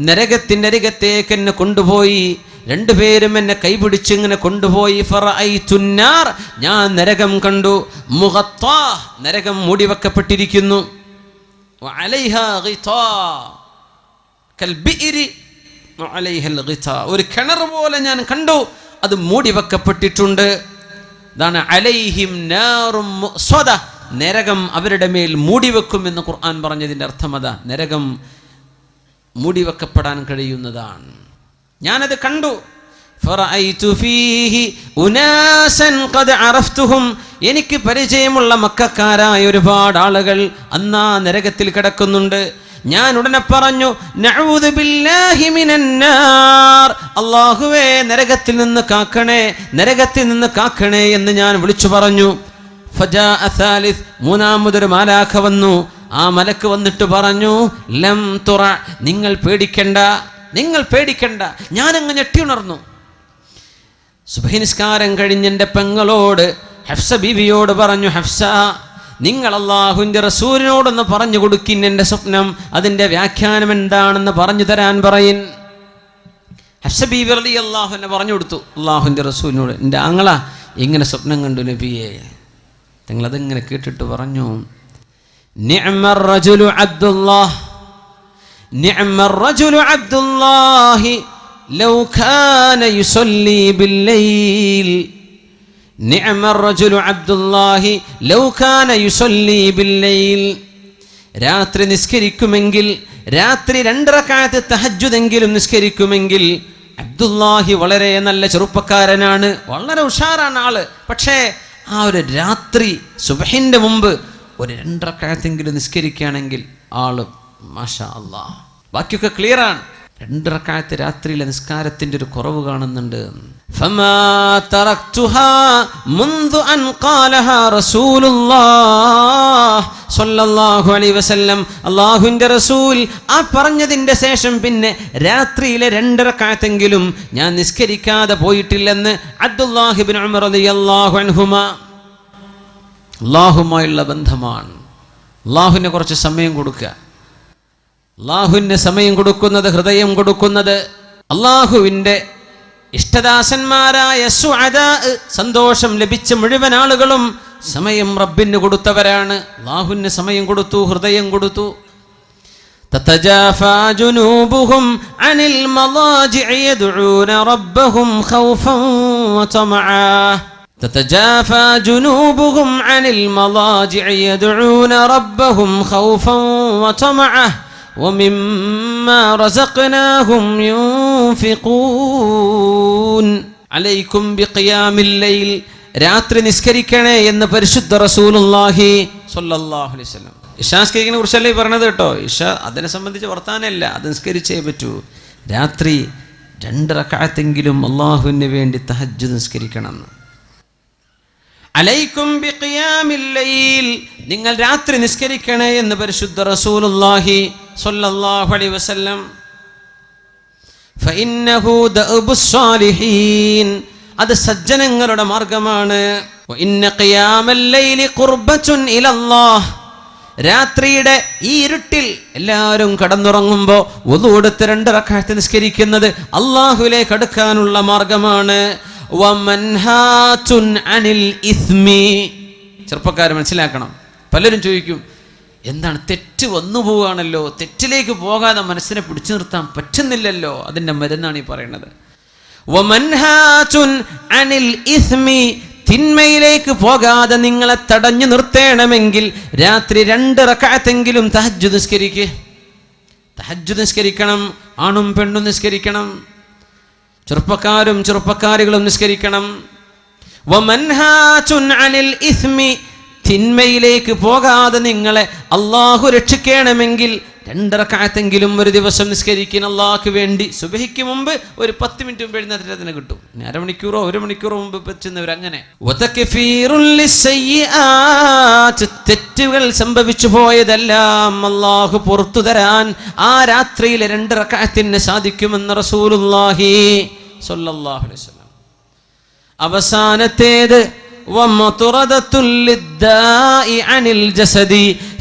നരകത്തിൻ്റെ അരികത്തേക്ക് എന്നെ കൊണ്ടുപോയി. 2 പേരും എന്നെ കൈപിടിച്ച് ഇങ്ങനെ കൊണ്ടുപോയി. ഫറഅയ്തുന്നാർ, ഞാൻ നരകം കണ്ടു. മുഗത്താ, നരകം മൂടിവെക്കപ്പെട്ടിരിക്കുന്നു. വഅലൈഹാ ഗിതാ കൽബിഇരി വഅലൈഹൽ ഗിതാ, ഒരു കിണർ പോലെ ഞാൻ കണ്ടു, അത് മൂടിവെക്കപ്പെട്ടിട്ടുണ്ട്. ഇതാണ് അലൈഹിം നാറും മുഅ്സദ, നരകം അവരുടെ മേൽ മൂടിവെക്കുമെന്ന് ഖുർആൻ പറഞ്ഞതിൻ്റെ അർത്ഥം അതാ. നരകം മൂടിവെക്കപ്പെടാൻ കഴിയുന്നതാണ്. ഞാനത് കണ്ടു. ഫറഅയ്തു ഫീഹി ഉനാസൻ ഖദ് അറഫ്തുഹും, എനിക്ക് പരിചയമുള്ള മക്കക്കാരായ ഒരുപാട് ആളുകൾ അന്നാ നരകത്തിൽ കിടക്കുന്നുണ്ട്. ഞാൻ ഉടനെ പറഞ്ഞു, നഊദു ബില്ലാഹി മിനന്നാർ, അല്ലാഹുവേ, നരകത്തിൽ നിന്ന് കാക്കണേ എന്ന് ഞാൻ വിളിച്ചു പറഞ്ഞു. ഫജാഅ സാലിസ്, മൂന്നാമതൊരു മാലാഖ വന്നു. ആ മലക്ക് വന്നിട്ട് പറഞ്ഞു, ലം തുറ, നിങ്ങൾ പേടിക്കണ്ട. ഞാനങ്ങ് ഞെട്ടി ഉണർന്നു. സുബ്ഹി നിസ്കാരം കഴിഞ്ഞ് എൻ്റെ പെങ്ങളോട് ഹഫ്സ ബീവിയോട് പറഞ്ഞു, ഹഫ്സ, നിങ്ങൾ അല്ലാഹുവിൻ്റെ റസൂലിനോടൊന്ന് പറഞ്ഞു കൊടുക്കിൻ എൻ്റെ സ്വപ്നം, അതിൻ്റെ വ്യാഖ്യാനം എന്താണെന്ന് പറഞ്ഞു തരാൻ പറയിൻ. ഹഫ്സ ബീവി റളിയല്ലാഹു അൻഹ പറഞ്ഞു കൊടുത്തു അല്ലാഹുവിൻ്റെ റസൂലിനോട്, എൻ്റെ ആങ്ങള ഇങ്ങനെ സ്വപ്നം കണ്ടു നബിയെ. നിങ്ങളതിങ്ങനെ കേട്ടിട്ട് പറഞ്ഞു, നിഅമർ റജുലു അബ്ദുല്ലാഹി ലൗ കാന യുസല്ലി ബില്ലൈൽ. നിഅമർ റജുലു അബ്ദുല്ലാഹി ലൗ കാന യുസല്ലി ബില്ലൈൽ. രാത്രി നിസ്കരിക്കുമെങ്കിൽ, രാത്രി 2 റക്അത്ത് തഹജ്ജുദെങ്കിലും നിസ്കരിക്കുമെങ്കിൽ, അബ്ദുല്ലാഹി വളരെ നല്ല ചെറുപ്പക്കാരനാണ്, വളരെ ഉഷാറാണ് ആള്. പക്ഷേ ആ ഒരു രാത്രി സുബ്ഹിന്റെ മുമ്പ് ഒരു 2 റക്അത്തെങ്കിലും നിസ്കരിക്കുകയാണെങ്കിൽ ആള് മാഷാ അല്ലാഹ്. ബാക്കിയൊക്കെ ക്ലിയറാണ്. 2 റക്അത്ത് രാത്രിയിലെ നിസ്കാരത്തിൻ്റെ ഒരു കുറവ് കാണുന്നുണ്ട്. ഫമാ തറക്തുഹാ മുൻദു അൻ ഖാലഹാ റസൂലുള്ളാഹ് സ്വല്ലല്ലാഹു അലൈഹി വസല്ലം. അല്ലാഹുവിൻ്റെ റസൂൽ ആ പറഞ്ഞതിൻ്റെ ശേഷം പിന്നെ രാത്രിയിലെ 2 റക്അത്തെങ്കിലും ഞാൻ നിസ്കരിക്കാതെ പോയിട്ടില്ലെന്ന് അബ്ദുല്ലാഹി ഇബ്നു ഉമർ റളിയല്ലാഹു അൻഹുമാ. അല്ലാഹുമായുള്ള ബന്ധമാണ്. അല്ലാഹുവിന് കുറച്ച് സമയം കൊടുക്കുക. അല്ലാഹുവിന് സമയം കൊടുക്കുന്നത്, ഹൃദയം കൊടുക്കുന്നത്, അല്ലാഹുവിൻ്റെ ഇഷ്ടദാസന്മാരായ സുഅദാ, സന്തോഷം ലഭിച്ച മുഴുവൻ ആളുകളും സമയം റബ്ബിന് കൊടുത്തവരാണ്. അല്ലാഹുവിന് സമയം കൊടുത്തു, ഹൃദയം കൊടുത്തു. تتجافى جنوبهم عن المضاجع يدعون ربهم خوفا وطمعا تتجافى جنوبهم عن المضاجع يدعون ربهم خوفا وطمعا ومما رزقناهم ينفقون عليكم بقيام الليل രാത്രി നിസ്കരിക്കണേ എന്ന് പരിശുദ്ധ റസൂലുള്ളാഹി സ്വല്ലല്ലാഹു അലൈഹി വസല്ലം. ഇശാ നിസ്കരിക്കണെ കുറിച്ചല്ലേ പറഞ്ഞത് കേട്ടോ. ഇശ അതിനെ സംബന്ധിച്ച് വർത്താനല്ല, അത് നിസ്കരിച്ചേ പറ്റൂ. രാത്രി 2 റക്അത്തെങ്കിലും അള്ളാഹുവിന് വേണ്ടി തഹജ്ജുദ് നിസ്കരിക്കണം. അലൈക്കും ബിഖിയാമിൽ ലൈൽ, നിങ്ങൾ രാത്രി നിസ്കരിക്കണേ എന്ന് പരിശുദ്ധ റസൂലുള്ളാഹി സ്വല്ലല്ലാഹു അലൈഹി വസല്ലം. ഫഇന്നഹു ദഅബുസ് സാലിഹീൻ, അത് സജ്ജനങ്ങളുടെ മാർഗമാണ്. വഇന്ന ഖിയാമൽ ലൈലി ഖുർബത്തുൻ ഇലല്ലാഹ്, രാത്രിയുടെ ഈ ഇരുട്ടിൽ എല്ലാവരും കടന്നുറങ്ങുമ്പോൾ വുളു എടുത്ത് 2 റക്അത്ത് നിസ്കരിക്കുന്നത് അല്ലാഹുവിലേക്ക് അടുക്കാനുള്ള മാർഗമാണ്. വമൻഹാതുൻ അനിൽ ഇസ്മി, ചെറുപ്പക്കാർ മനസ്സിലാക്കണം. പലരും ചോദിക്കും, എന്താണ് തെറ്റ് വന്നു പോവുകയാണല്ലോ, തെറ്റിലേക്ക് പോകാതെ മനസ്സിനെ പിടിച്ചു നിർത്താൻ പറ്റുന്നില്ലല്ലോ, അതിൻ്റെ മരുന്നാണ് ഈ പറയുന്നത്. വമൻഹാതുൻ അനിൽ ഇസ്മി, തിന്മയിലേക്ക് പോകാതെ നിങ്ങളെ തടഞ്ഞു നിർത്തേണമെങ്കിൽ രാത്രി 2 റക്അത്തെങ്കിലും തഹജ്ജുദ് നിസ്കരിക്കുക. തഹജ്ജുദ് നിസ്കരിക്കണം, ആണും പെണ്ണും നിസ്കരിക്കണം, ചെറുപ്പക്കാരും ചെറുപ്പക്കാരികളും നിസ്കരിക്കണം. വമൻഹാതുൻ അനിൽ ഇസ്മി, തിന്മയിലേക്ക് പോകാതെ നിങ്ങളെ അള്ളാഹു രക്ഷിക്കണമെങ്കിൽ 2 റക്അത്തെങ്കിലും ഒരു ദിവസം നിസ്കരിക്കുന്ന അള്ളാഹ്ക്ക് വേണ്ടി. സുബഹിക്ക് മുമ്പ് ഒരു 10 മിനിറ്റ് മുമ്പ് എഴുന്നേറ്റത്തിന് കിട്ടും. അരമണിക്കൂറോ 1 മണിക്കൂറോ മുമ്പ് വെച്ചുന്നവർ അങ്ങനെ. തെറ്റുകൾ സംഭവിച്ചു പോയതെല്ലാം അള്ളാഹു പുറത്തു തരാൻ ആ രാത്രിയിലെ 2 റക്അത്തിന് സാധിക്കുമെന്ന് റസൂലുള്ളാഹി സ്വല്ലല്ലാഹു അലൈഹി വസല്ലം. അവസാനത്തേത്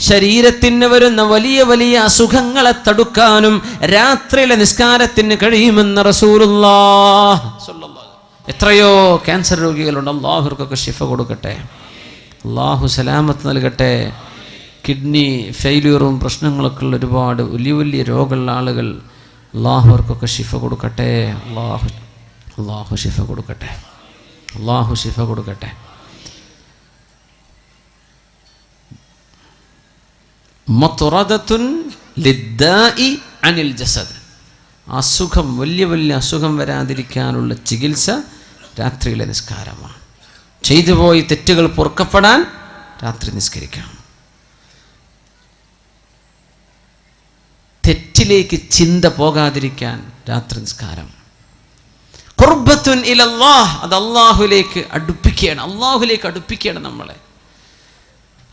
ശരീരത്തിന് വരുന്ന വലിയ വലിയ അസുഖങ്ങളെ തടുക്കാനും രാത്രിയിലെ നിസ്കാരത്തിന് കഴിയുമെന്ന് റസൂലുള്ളാഹി സ്വല്ലല്ലാഹു അലൈഹി വസല്ലം. എത്രയോ ക്യാൻസർ രോഗികളുണ്ട്, അല്ലാഹുവർക്കൊക്കെ ശിഫ കൊടുക്കട്ടെ, അല്ലാഹു സലാമത്ത് നൽകട്ടെ. കിഡ്നി ഫെയിലിയറും പ്രശ്നങ്ങളൊക്കെ ഉള്ള ഒരുപാട് വലിയ വലിയ രോഗമുള്ള ആളുകൾ, അല്ലാഹുവർക്കൊക്കെ ശിഫ കൊടുക്കട്ടെ. അല്ലാഹു ശിഫ കൊടുക്കട്ടെ, അല്ലാഹു ശിഫ കൊടുക്കട്ടെ. മത്റദത്തുൻ ലിദ്ദാഇ അനിൽ ജസദ്, അസുഖം, വലിയ വലിയ അസുഖം വരാതിരിക്കാനുള്ള ചികിത്സ രാത്രിയിലെ നിസ്കാരമാണ്. ചെയ്തു പോയി തെറ്റുകൾ പൊറുക്കപ്പെടാൻ രാത്രി നിസ്കരിക്കണം. തെറ്റിലേക്ക് ചിന്ത പോകാതിരിക്കാൻ രാത്രി നിസ്കാരം. ഖുർബത്തുൻ ഇലല്ലാഹ്, അത് അള്ളാഹുലേക്ക് അടുപ്പിക്കുകയാണ്, അള്ളാഹുലേക്ക് അടുപ്പിക്കുകയാണ് നമ്മളെ.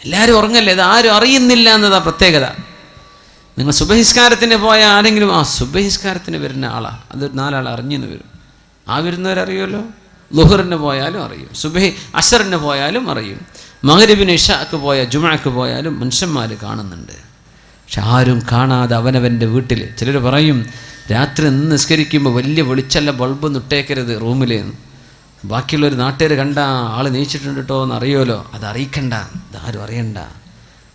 എല്ലാവരും ഉറങ്ങല്ലേ, അത് ആരും അറിയുന്നില്ല എന്നതാ പ്രത്യേകത. നിങ്ങൾ സുബഹിസ്കാരത്തിന് പോയ ആരെങ്കിലും സുബഹിസ്കാരത്തിന് വരുന്ന ആളാണ്, അത് 4 ആൾ അറിഞ്ഞെന്ന് വരും. ആ വരുന്നവരറിയുമല്ലോ. ളുഹറിന് പോയാലും അറിയും, സുബഹി അസറിന് പോയാലും അറിയും, മഗ്രിബിന് ഇശാക്ക് പോയ ജുമഅക്ക് പോയാലും മനുഷ്യന്മാർ കാണുന്നുണ്ട്. പക്ഷെ ആരും കാണാതെ അവനവൻ്റെ വീട്ടിൽ. ചിലർ പറയും രാത്രി നിസ്കരിക്കുമ്പോൾ വലിയ വെളിച്ചല്ല ബൾബൊന്നും ഇട്ടേക്കരുത് റൂമിൽ. ബാക്കിയുള്ളൊരു നാട്ടുകാർ കണ്ട ആൾ നീച്ചിട്ടുണ്ട് കേട്ടോ എന്ന് അറിയുമല്ലോ, അത് അറിയിക്കണ്ട, ഇതാരും അറിയണ്ട,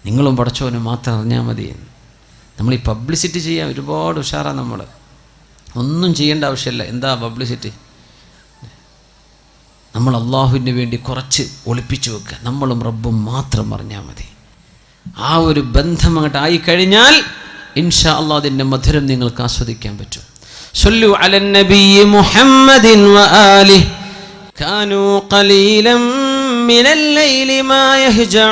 നിങ്ങളും പടച്ചവനും മാത്രം അറിഞ്ഞാൽ മതി. നമ്മൾ ഈ പബ്ലിസിറ്റി ചെയ്യാൻ ഒരുപാട് ഉഷാറാണ്. നമ്മൾ ഒന്നും ചെയ്യേണ്ട ആവശ്യമില്ല. എന്താ പബ്ലിസിറ്റി? നമ്മൾ അള്ളാഹുവിന് വേണ്ടി കുറച്ച് ഒളിപ്പിച്ചു വെക്കുക, നമ്മളും റബ്ബും മാത്രം അറിഞ്ഞാൽ മതി. ആ ഒരു ബന്ധം അങ്ങോട്ട് ആയിക്കഴിഞ്ഞാൽ ഇൻഷാ അല്ലാഹ് അതിൻ്റെ മധുരം നിങ്ങൾക്ക് ആസ്വദിക്കാൻ പറ്റും. സല്ലു അലൻ നബിയ്യി മുഹമ്മദിൻ വആലിഹി കാനൂ ഖലീലൻ മിനൽ ലൈലി മാ യഹ്ജഊൻ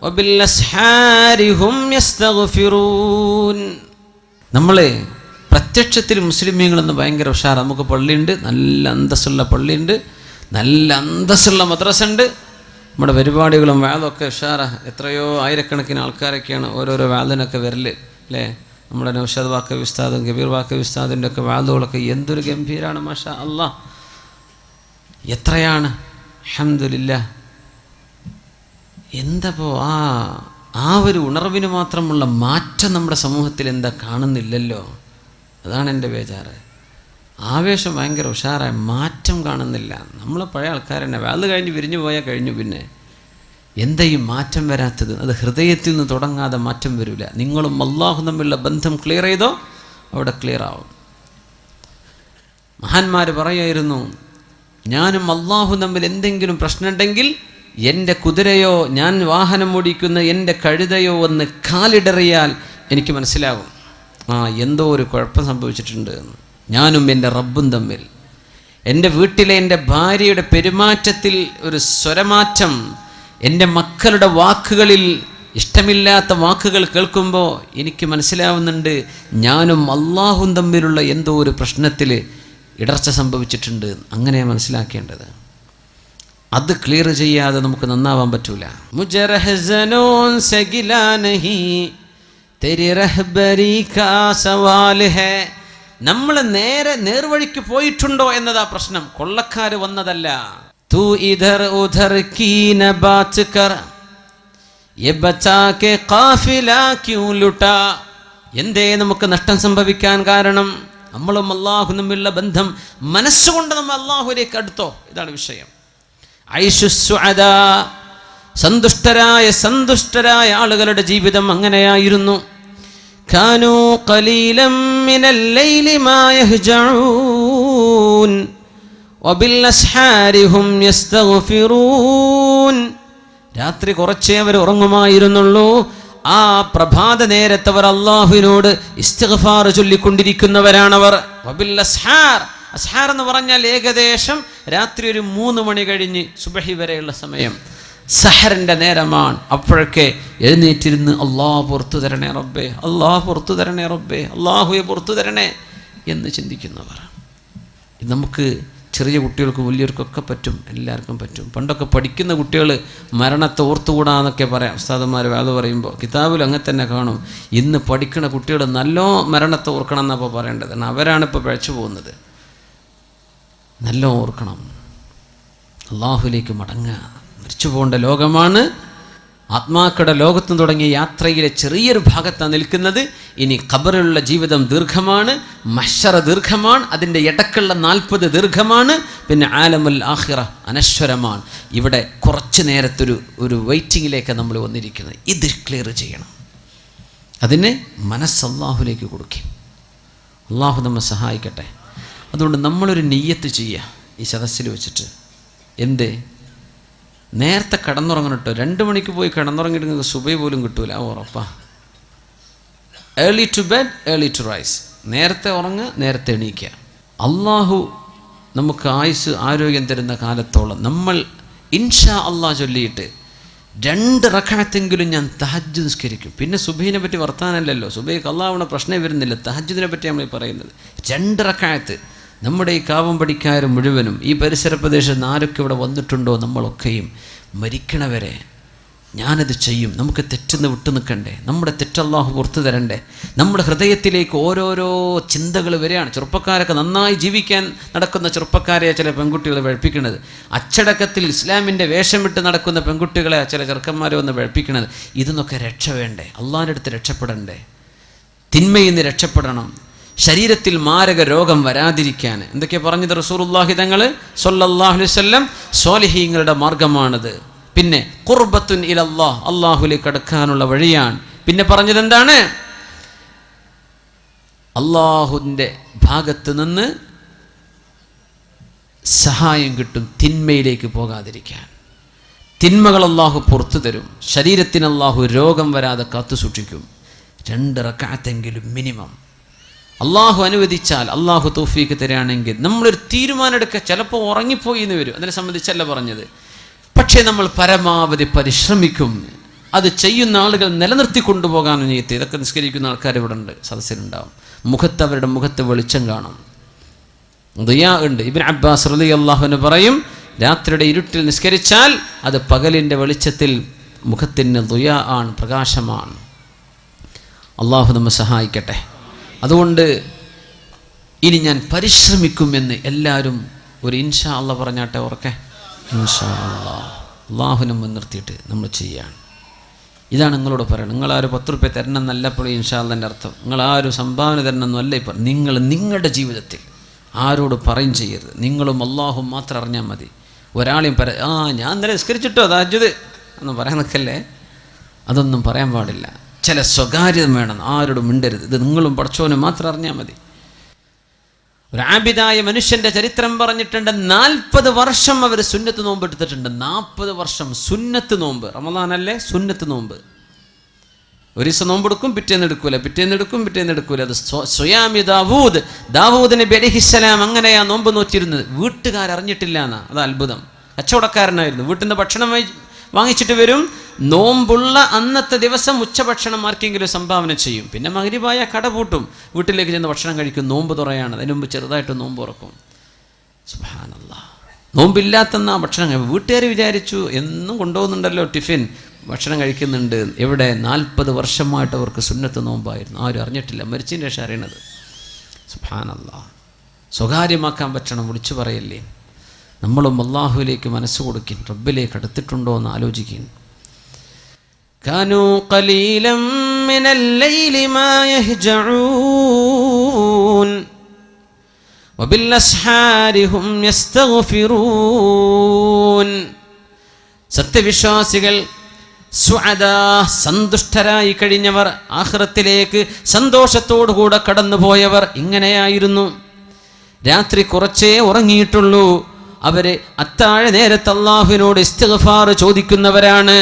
വബിൽ അസ്ഹാരി ഹും യസ്തഗ്ഫിറൂൻ. നമ്മൾ പ്രത്യക്ഷത്തിൽ മുസ്ലിമീങ്ങളെന്ന് ഭയങ്കര ഉഷാർ. നമുക്ക് പള്ളിയുണ്ട്, നല്ല അന്തസ്സുള്ള പള്ളിയുണ്ട്, നല്ല അന്തസ്സുള്ള മദ്രസ ഉണ്ട്. നമ്മുടെ പരിപാടികളും വാദമൊക്കെ ഉഷാറ. എത്രയോ ആയിരക്കണക്കിന് ആൾക്കാരൊക്കെയാണ് ഓരോരോ വാദിനൊക്കെ വരല് അല്ലേ. നമ്മുടെ നൗഷാദ് വാക്കവി ഉസ്താദും കബീർ വാക്കവി ഉസ്താദിൻ്റെ ഒക്കെ വാദുകളൊക്കെ എന്തൊരു ഗംഭീരാണ്, മാഷാ അല്ലാഹ്. എത്രയാണ്, അൽഹംദുലില്ലാഹ്. എന്തപ്പോൾ ആ ഒരു ഉണർവിന് മാത്രമുള്ള മാറ്റം നമ്മുടെ സമൂഹത്തിൽ എന്താ കാണുന്നില്ലല്ലോ. അതാണ് എൻ്റെ ബേജാറ്. ആവേശം ഭയങ്കര ഉഷാറായ മാറ്റം കാണുന്നില്ല. നമ്മളെ പഴയ ആൾക്കാർ തന്നെ വാത് കഴിഞ്ഞ് വിരിഞ്ഞു പോയാൽ കഴിഞ്ഞു. പിന്നെ എന്താ ഈ മാറ്റം വരാത്തത്? അത് ഹൃദയത്തിൽ നിന്ന് തുടങ്ങാതെ മാറ്റം വരില്ല. നിങ്ങളും അള്ളാഹു തമ്മിലുള്ള ബന്ധം ക്ലിയർ ചെയ്തോ, അവിടെ ക്ലിയർ ആവും. മഹാന്മാർ പറയുമായിരുന്നു, ഞാനും അള്ളാഹു തമ്മിൽ എന്തെങ്കിലും പ്രശ്നമുണ്ടെങ്കിൽ എൻ്റെ കുതിരയോ ഞാൻ വാഹനം ഓടിക്കുന്ന എൻ്റെ കഴുതയോ ഒന്ന് കാലിടറിയാൽ എനിക്ക് മനസ്സിലാകും, എന്തോ ഒരു കുഴപ്പം സംഭവിച്ചിട്ടുണ്ട് എന്ന്. ഞാനും എൻ്റെ റബ്ബും തമ്മിൽ, എൻ്റെ വീട്ടിലെ എൻ്റെ ഭാര്യയുടെ പെരുമാറ്റത്തിൽ ഒരു സ്വരമാറ്റം, എൻ്റെ മക്കളുടെ വാക്കുകളിൽ ഇഷ്ടമില്ലാത്ത വാക്കുകൾ കേൾക്കുമ്പോൾ എനിക്ക് മനസ്സിലാവുന്നുണ്ട് ഞാനും അള്ളാഹും തമ്മിലുള്ള എന്തോ ഒരു പ്രശ്നത്തിൽ ഇടർച്ച സംഭവിച്ചിട്ടുണ്ട്. അങ്ങനെ മനസ്സിലാക്കേണ്ടത്. അത് ക്ലിയർ ചെയ്യാതെ നമുക്ക് നന്നാവാൻ പറ്റൂല. നമ്മൾ നേർവഴിക്ക് പോയിട്ടുണ്ടോ എന്നതാ പ്രശ്നം, കൊള്ളക്കാര് വന്നതല്ല. തൂ ഇധർ ഉധർ കീ ന ബാത് കർ യെ ബച്ചാ കെ ഖാഫില ക്യൂ ലുട്ടാ. എന്തേ നമുക്ക് നഷ്ടം സംഭവിക്കാൻ കാരണം? നമ്മളും അള്ളാഹു തമ്മിലുള്ള ബന്ധം മനസ്സുകൊണ്ട് നമ്മൾ അള്ളാഹുവിലേക്ക് അടുത്തോ? ഇതാണ് വിഷയം. ഐഷു സുഅദാ, സന്തുഷ്ടരായ ആളുകളുടെ ജീവിതം അങ്ങനെയായിരുന്നു. കാനൂ ഖലീലം മിനൽ ലൈലി മാ യഹ്ജഊൻ വബിൽ അസ്ഹാരി ഹും യസ്തഗ്ഫിറൂൻ. രാത്രി കുറച്ചേ അവർ ഉറങ്ങുമായിരുന്നുള്ളൂ. ആ പ്രഭാത നേരത്തവർ അള്ളാഹുവിനോട് ഇസ്തിഗ്ഫാർ ചൊല്ലിക്കൊണ്ടിരിക്കുന്നവരാണവർ. വബിൽ അസ്ഹാർ, അസ്ഹാർ എന്ന് പറഞ്ഞാൽ ഏകദേശം രാത്രി ഒരു 3 മണി കഴിഞ്ഞ് സുബഹി വരെയുള്ള സമയം, സഹറിൻ്റെ നേരമാണ്. അപ്പോഴൊക്കെ എഴുന്നേറ്റിരുന്ന് അള്ളാഹു പുറത്തു തരണേ റബ്ബേ, അള്ളാഹു പുറത്തു തരണേ റബ്ബേ, അള്ളാഹുവെ പുറത്തു തരണേ എന്ന് ചിന്തിക്കുന്നവർ. നമുക്ക് ചെറിയ കുട്ടികൾക്കും വലിയവർക്കൊക്കെ പറ്റും, എല്ലാവർക്കും പറ്റും. പണ്ടൊക്കെ പഠിക്കുന്ന കുട്ടികൾ മരണത്തെ ഓർത്തുകൂടാന്നൊക്കെ പറയാം ഉസ്താദന്മാർ അത് പറയുമ്പോൾ. കിതാബിൽ അങ്ങനെ തന്നെ കാണും. ഇന്ന് പഠിക്കുന്ന കുട്ടികൾ നല്ലോ മരണത്തെ ഓർക്കണം എന്നപ്പോൾ പറയേണ്ടത്. അവരാണിപ്പോൾ പഴച്ചു പോകുന്നത്. നല്ല ഓർക്കണം, അള്ളാഹുലേക്ക് മടങ്ങുക. മരിച്ചു പോകേണ്ട ലോകമാണ്. ആത്മാക്കളുടെ ലോകത്ത് തുടങ്ങിയ യാത്രയിലെ ചെറിയൊരു ഭാഗത്താണ് നിൽക്കുന്നത്. ഇനി ഖബറിലുള്ള ജീവിതം ദീർഘമാണ്, മഹ്ശറ ദീർഘമാണ്, അതിൻ്റെ ഇടക്കുള്ള 40 ദീർഘമാണ്, പിന്നെ ആലമുൽ ആഖിറ അനശ്വരമാണ്. ഇവിടെ കുറച്ച് നേരത്തൊരു വെയിറ്റിങ്ങിലേക്ക് നമ്മൾ വന്നിരിക്കുന്നത്. ഇത് ക്ലിയർ ചെയ്യണം. അതിന് മനസ്സ് അള്ളാഹുലേക്ക് കൊടുക്കും. അള്ളാഹു നമ്മെ സഹായിക്കട്ടെ. അതുകൊണ്ട് നമ്മളൊരു നിയ്യത്ത് ചെയ്യുക ഈ സദസ്സിൽ വെച്ചിട്ട്. എന്തേ? നേരത്തെ കിടന്നുറങ്ങണം കേട്ടോ. 2 മണിക്ക് പോയി കിടന്നുറങ്ങിയിട്ട് നിങ്ങൾക്ക് സുബൈ പോലും കിട്ടൂല, ഉറപ്പാ. Early to bed early to rise. നേരത്തെ ഉറങ്ങുക, നേരത്തെ എണീക്കുക. അള്ളാഹു നമുക്ക് ആയുസ് ആരോഗ്യം തരുന്ന കാലത്തോളം നമ്മൾ ഇൻഷാ അള്ളാഹ് ചൊല്ലിയിട്ട് 2 റക്അത്തെങ്കിലും ഞാൻ തഹജ്ജുദ് നിസ്കരിക്കും. പിന്നെ സുബഹിനെ പറ്റി വർത്താനല്ലല്ലോ, സുബഹിക്ക് അള്ളാഹുവിൻ്റെ പ്രശ്നം വരുന്നില്ല. തഹജ്ജുദിനെ പറ്റി നമ്മൾ പറയുന്നത് 2 റക്അത്ത്. നമ്മുടെ ഈ കാവമ്പടിക്കാർ മുഴുവനും ഈ പരിസര പ്രദേശത്ത് ആരൊക്കെ ഇവിടെ വന്നിട്ടുണ്ടോ നമ്മളൊക്കെയും മരിക്കണവരെ ഞാനത് ചെയ്യും. നമുക്ക് തെറ്റെന്ന് വിട്ടു നിൽക്കണ്ടേ? നമ്മുടെ തെറ്റല്ലാഹു പുറത്തു തരണ്ടേ? നമ്മുടെ ഹൃദയത്തിലേക്ക് ഓരോരോ ചിന്തകൾ വരികയാണ്. ചെറുപ്പക്കാരൊക്കെ നന്നായി ജീവിക്കാൻ നടക്കുന്ന ചെറുപ്പക്കാരെ ചില പെൺകുട്ടികളെ വഴിപ്പിക്കുന്നത്, അച്ചടക്കത്തിൽ ഇസ്ലാമിൻ്റെ വേഷം വിട്ട് നടക്കുന്ന പെൺകുട്ടികളെ ചില ചെറുക്കന്മാരെ വന്ന് വഴിപ്പിക്കുന്നത്. ഇതിന്നൊക്കെ രക്ഷ വേണ്ടേ? അള്ളാഹിൻ്റെ അടുത്ത് രക്ഷപ്പെടണ്ടേ? തിന്മയിൽ നിന്ന് രക്ഷപ്പെടണം. ശരീരത്തിൽ മാരക രോഗം വരാതിരിക്കാൻ എന്തൊക്കെയാണ് പറഞ്ഞത് റസൂലുള്ളാഹി തങ്ങൾ സ്വല്ലല്ലാഹു അലൈഹി വസല്ലം? സ്വാലിഹീങ്ങളുടെ മാർഗമാണത്. പിന്നെ ഖുർബത്തുൻ ഇലല്ലാഹ്, അള്ളാഹുലേക്ക് അടുക്കാനുള്ള വഴിയാണ്. പിന്നെ പറഞ്ഞത് എന്താണ്? അള്ളാഹുവിൻ്റെ ഭാഗത്ത് നിന്ന് സഹായം കിട്ടും തിന്മയിലേക്ക് പോകാതിരിക്കാൻ. തിന്മകൾ അള്ളാഹു പുറത്തു തരും. ശരീരത്തിന് അള്ളാഹു രോഗം വരാതെ കാത്തു സൂക്ഷിക്കും. 2 റക്അത്തെങ്കിലും മിനിമം. അള്ളാഹു അനുവദിച്ചാൽ, അള്ളാഹു തൗഫീക്ക് തരികയാണെങ്കിൽ നമ്മളൊരു തീരുമാനം എടുക്കുക. ചിലപ്പോൾ ഉറങ്ങിപ്പോയി എന്ന് വരും, അതിനെ സംബന്ധിച്ചല്ല പറഞ്ഞത്. പക്ഷേ നമ്മൾ പരമാവധി പരിശ്രമിക്കും. അത് ചെയ്യുന്ന ആളുകൾ നിലനിർത്തി കൊണ്ടുപോകാൻ നീയത്ത്. ഇതൊക്കെ നിസ്കരിക്കുന്ന ആൾക്കാർ ഇവിടെ ഉണ്ട്, സദസ്സിലുണ്ടാവും. അവരുടെ മുഖത്ത് വെളിച്ചം കാണും, ദിയാ ഉണ്ട്. ഇബ്നു അബ്ബാസ് റളിയല്ലാഹു അൻഹു പറയും, രാത്രിയുടെ ഇരുട്ടിൽ നിസ്കരിച്ചാൽ അത് പകലിൻ്റെ വെളിച്ചത്തിൽ മുഖത്തിന് ദിയാ ആണ്, പ്രകാശമാണ്. അള്ളാഹു നമ്മെ സഹായിക്കട്ടെ. അതുകൊണ്ട് ഇനി ഞാൻ പരിശ്രമിക്കുമെന്ന് എല്ലാവരും ഒരു ഇൻഷാ അള്ളാഹ് പറഞ്ഞാട്ടെ. ഉറക്കെ ഇൻഷാ അള്ളാഹ്. അള്ളാഹുവിനെ മുൻനിർത്തിയിട്ട് നമ്മൾ ചെയ്യാണ്. ഇതാണ് നിങ്ങളോട് പറയുന്നത്. നിങ്ങളാരും 10 രൂപ തരണം എന്നല്ലപ്പോഴും ഇൻഷാ അള്ളാഹിൻ്റെ അർത്ഥം. നിങ്ങളാരും സംഭാവന തരണം എന്നല്ല ഇപ്പോൾ. നിങ്ങൾ നിങ്ങളുടെ ജീവിതത്തിൽ ആരോട് പറയും ചെയ്യരുത്. നിങ്ങളും അള്ളാഹും മാത്രം അറിഞ്ഞാൽ മതി. ഒരാളെയും ഞാൻ ഇന്നലെ നിസ്കരിച്ചിട്ടോ തഹജ്ജുദ്, ഒന്നും പറയാൻ നിൽക്കല്ലേ. അതൊന്നും പറയാൻ പാടില്ല. ചില സ്വകാര്യത വേണം, ആരോടും മിണ്ടരുത്. ഇത് നിങ്ങളും പടച്ചോനും മാത്രം അറിഞ്ഞാൽ മതി. ഒരു ആബിദായ മനുഷ്യൻ്റെ ചരിത്രം പറഞ്ഞിട്ടുണ്ട്. 40 വർഷം അവർ സുന്നത്ത് നോമ്പ് എടുത്തിട്ടുണ്ട്. 40 വർഷം സുന്നത്ത് നോമ്പ്. റമദാനല്ലേ സുന്നത്ത് നോമ്പ്. ഒരു ദിവസം നോമ്പെടുക്കും, പിറ്റേന്ന് എടുക്കൂല. അത് സ്വയാമി ദാവൂദ് നബി അലൈഹിസ്സലാം അങ്ങനെയാ നോമ്പ് നോറ്റിരുന്നത്. വീട്ടുകാരറിഞ്ഞിട്ടില്ല എന്നാ. അത് അത്ഭുതം. കച്ചവടക്കാരനായിരുന്നു. വീട്ടിൽ നിന്ന് ഭക്ഷണം വാങ്ങിച്ചിട്ട് വരും. നോമ്പുള്ള അന്നത്തെ ദിവസം ഉച്ചഭക്ഷണം ആർക്കെങ്കിലും സംഭാവന ചെയ്യും. പിന്നെ മഗ്‌രിബായ കട പൂട്ടും, വീട്ടിലേക്ക് ചെന്ന് ഭക്ഷണം കഴിക്കും. നോമ്പ് തുറയാണ്. അതിന് മുമ്പ് ചെറുതായിട്ട് നോമ്പ് തുറക്കും. സുബ്ഹാനല്ലാഹ്. നോമ്പില്ലാത്തെന്നാ ഭക്ഷണം. വീട്ടുകാർ വിചാരിച്ചു എന്നും കൊണ്ടുപോകുന്നുണ്ടല്ലോ ടിഫിൻ, ഭക്ഷണം കഴിക്കുന്നുണ്ട്. എവിടെ? 40 വർഷമായിട്ട് അവർക്ക് സുന്നത്ത് നോമ്പായിരുന്നു. ആരും അറിഞ്ഞിട്ടില്ല. മരിച്ചതിന് ശേഷം അറിയണത്. സുബ്ഹാനല്ലാഹ്. സ്വകാര്യമാക്കാൻ പറ്റണം, വിളിച്ചു പറയല്ലേ. നമ്മളും അല്ലാഹുവിലേക്ക് മനസ്സ് കൊടുക്കും. റബ്ബിലേക്ക് അടുത്തിട്ടുണ്ടോ എന്ന് ആലോചിക്കും. കാനൂ ഖലീലം മിനൽ ലൈലി മാ യഹ്ജഊൻ വബിൽ അസ്ഹാരി ഹും യസ്തഗ്ഫിറൂൻ. സത്യവിശ്വാസികൾ സുഅദാ, സന്തുഷ്ടരായി കഴിഞ്ഞവർ, ആഖിറത്തിലേക്ക് സന്തോഷത്തോടുകൂടെ കടന്നുപോയവർ ഇങ്ങനെയായിരുന്നു. രാത്രി കുറച്ചേ ഉറങ്ങിയിട്ടുള്ളൂ. അവര് അത്താഴ നേരത്ത് അല്ലാഹുവിനോട് ഇസ്തിഗ്ഫാർ ചോദിക്കുന്നവരാണ്.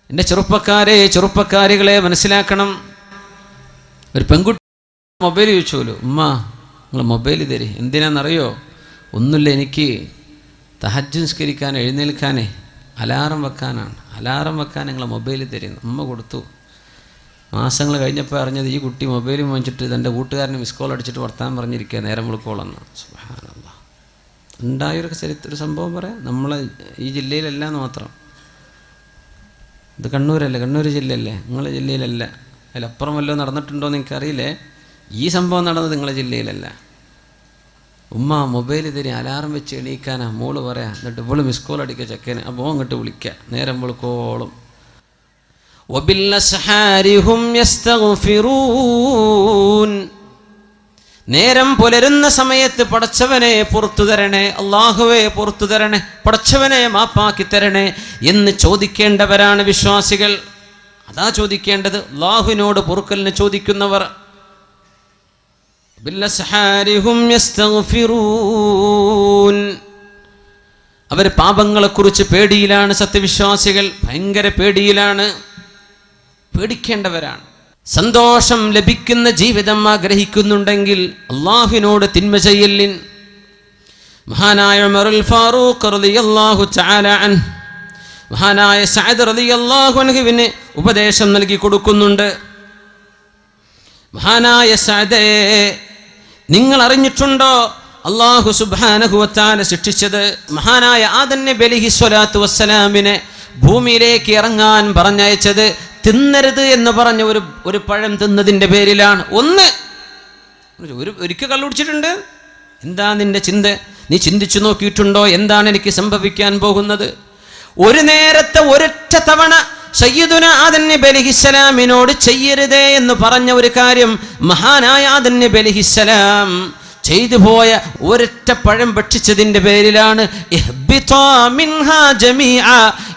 എൻ്റെ ചെറുപ്പക്കാരികളെ മനസ്സിലാക്കണം. ഒരു പെൺകുട്ടി മൊബൈൽ ചോദിച്ചോലു, ഉമ്മ നിങ്ങൾ മൊബൈൽ തരി. എന്തിനാണെന്നറിയോ? ഒന്നുമില്ല, എനിക്ക് തഹജ്ജുദ് നിസ്കരിക്കാൻ എഴുന്നേൽക്കാനേ അലാറം വെക്കാനാണ്. അലാറം വെക്കാൻ നിങ്ങൾ മൊബൈൽ തരുന്നു. അമ്മ കൊടുത്തു. മാസങ്ങൾ കഴിഞ്ഞപ്പോൾ അറിഞ്ഞത് ഈ കുട്ടി മൊബൈൽ വാങ്ങിച്ചിട്ട് തൻ്റെ കൂട്ടുകാരന് മിസ് കോൾ അടിച്ചിട്ട് വർത്താൻ പറഞ്ഞിരിക്കുക നേരം വിളിക്കോളെന്ന്. സുബ്ഹാനല്ലാഹ്. ഉണ്ടായൊരു ഒരു സംഭവം പറയാം. നമ്മളെ ഈ ജില്ലയിലല്ലാന്ന് മാത്രം. ഇത് കണ്ണൂരല്ലേ, കണ്ണൂർ ജില്ലയല്ലേ, നിങ്ങളെ ജില്ലയിലല്ല. അതിലപ്പുറം വല്ലതും നടന്നിട്ടുണ്ടോ എന്ന് എനിക്കറിയില്ലേ. ഈ സംഭവം നടന്നത് നിങ്ങളെ ജില്ലയിലല്ല. ഉമ്മ മൊബൈൽ തരി, അലാറം വെച്ച് എണീക്കാനാ മോള് പറയാം. എന്നിട്ട് ഇവള് മിസ് കോൾ അടിക്കുക ചെക്കന്. അപ്പോൾ അങ്ങോട്ട് വിളിക്കുക നേരം വിളിക്കോളും. നേരം പുലരുന്ന സമയത്ത് പടച്ചവനെ പുറത്തു തരണേ, അല്ലാഹുവേ പുറത്തു തരണേ, പടച്ചവനെ മാപ്പാക്കി തരണേ എന്ന് ചോദിക്കേണ്ടവരാണ് വിശ്വാസികൾ. അതാ ചോദിക്കേണ്ടത്. അല്ലാഹുവിനോട് പൊറുക്കലിന് ചോദിക്കുന്നവർ. അവർ പാപങ്ങളെക്കുറിച്ച് പേടിയിലാണ്. സത്യവിശ്വാസികൾ ഭയങ്കര പേടിയിലാണ്, പേടിക്കേണ്ടവരാണ്. സന്തോഷം ലഭിക്കുന്ന ജീവിതം ആഗ്രഹിക്കുന്നുണ്ടെങ്കിൽ അല്ലാഹുവിനോട് തിന്മ ചെയ്യലിൻ. മഹാനായ ഉമറുൽ ഫാറൂഖ് റളിയല്ലാഹു തആല അൻഹു മഹാനായ സഅദ് റളിയല്ലാഹു അൻഹുവിന് ഉപദേശം നൽകി കൊടുക്കുന്നുണ്ട്. മഹാനായ സഅദേ, നിങ്ങൾ അറിഞ്ഞിട്ടുണ്ടോ അല്ലാഹു സുബ്ഹാനഹു വ തആല ശിക്ഷിച്ചത് മഹാനായ ആദം നബി അലൈഹി സ്വലാത്തു വസ്സലാമിനെ ഭൂമിയിലേക്ക് ഇറങ്ങാൻ പറഞ്ഞയച്ചത് തിന്നരുത് എന്ന് പറഞ്ഞ ഒരു പഴം തിന്നതിൻ്റെ പേരിലാണ്. ഒരിക്കൽ കള്ളുടിച്ചിട്ടുണ്ട്. എന്താ നിന്റെ ചിന്ത? നീ ചിന്തിച്ചു നോക്കിയിട്ടുണ്ടോ എന്താണ് എനിക്ക് സംഭവിക്കാൻ പോകുന്നത്? ഒരു നേരത്തെ ഒരൊറ്റ തവണ സയ്യിദുന ആദം നബി അലൈഹിസ്സലാമിനോട് ചെയ്യരുതേ എന്ന് പറഞ്ഞ ഒരു കാര്യം മഹാനായ ആദം നബി അലൈഹിസ്സലാം ചെയ്തു പോയ ഒരൊറ്റ പഴം ഭക്ഷിച്ചതിൻ്റെ പേരിലാണ്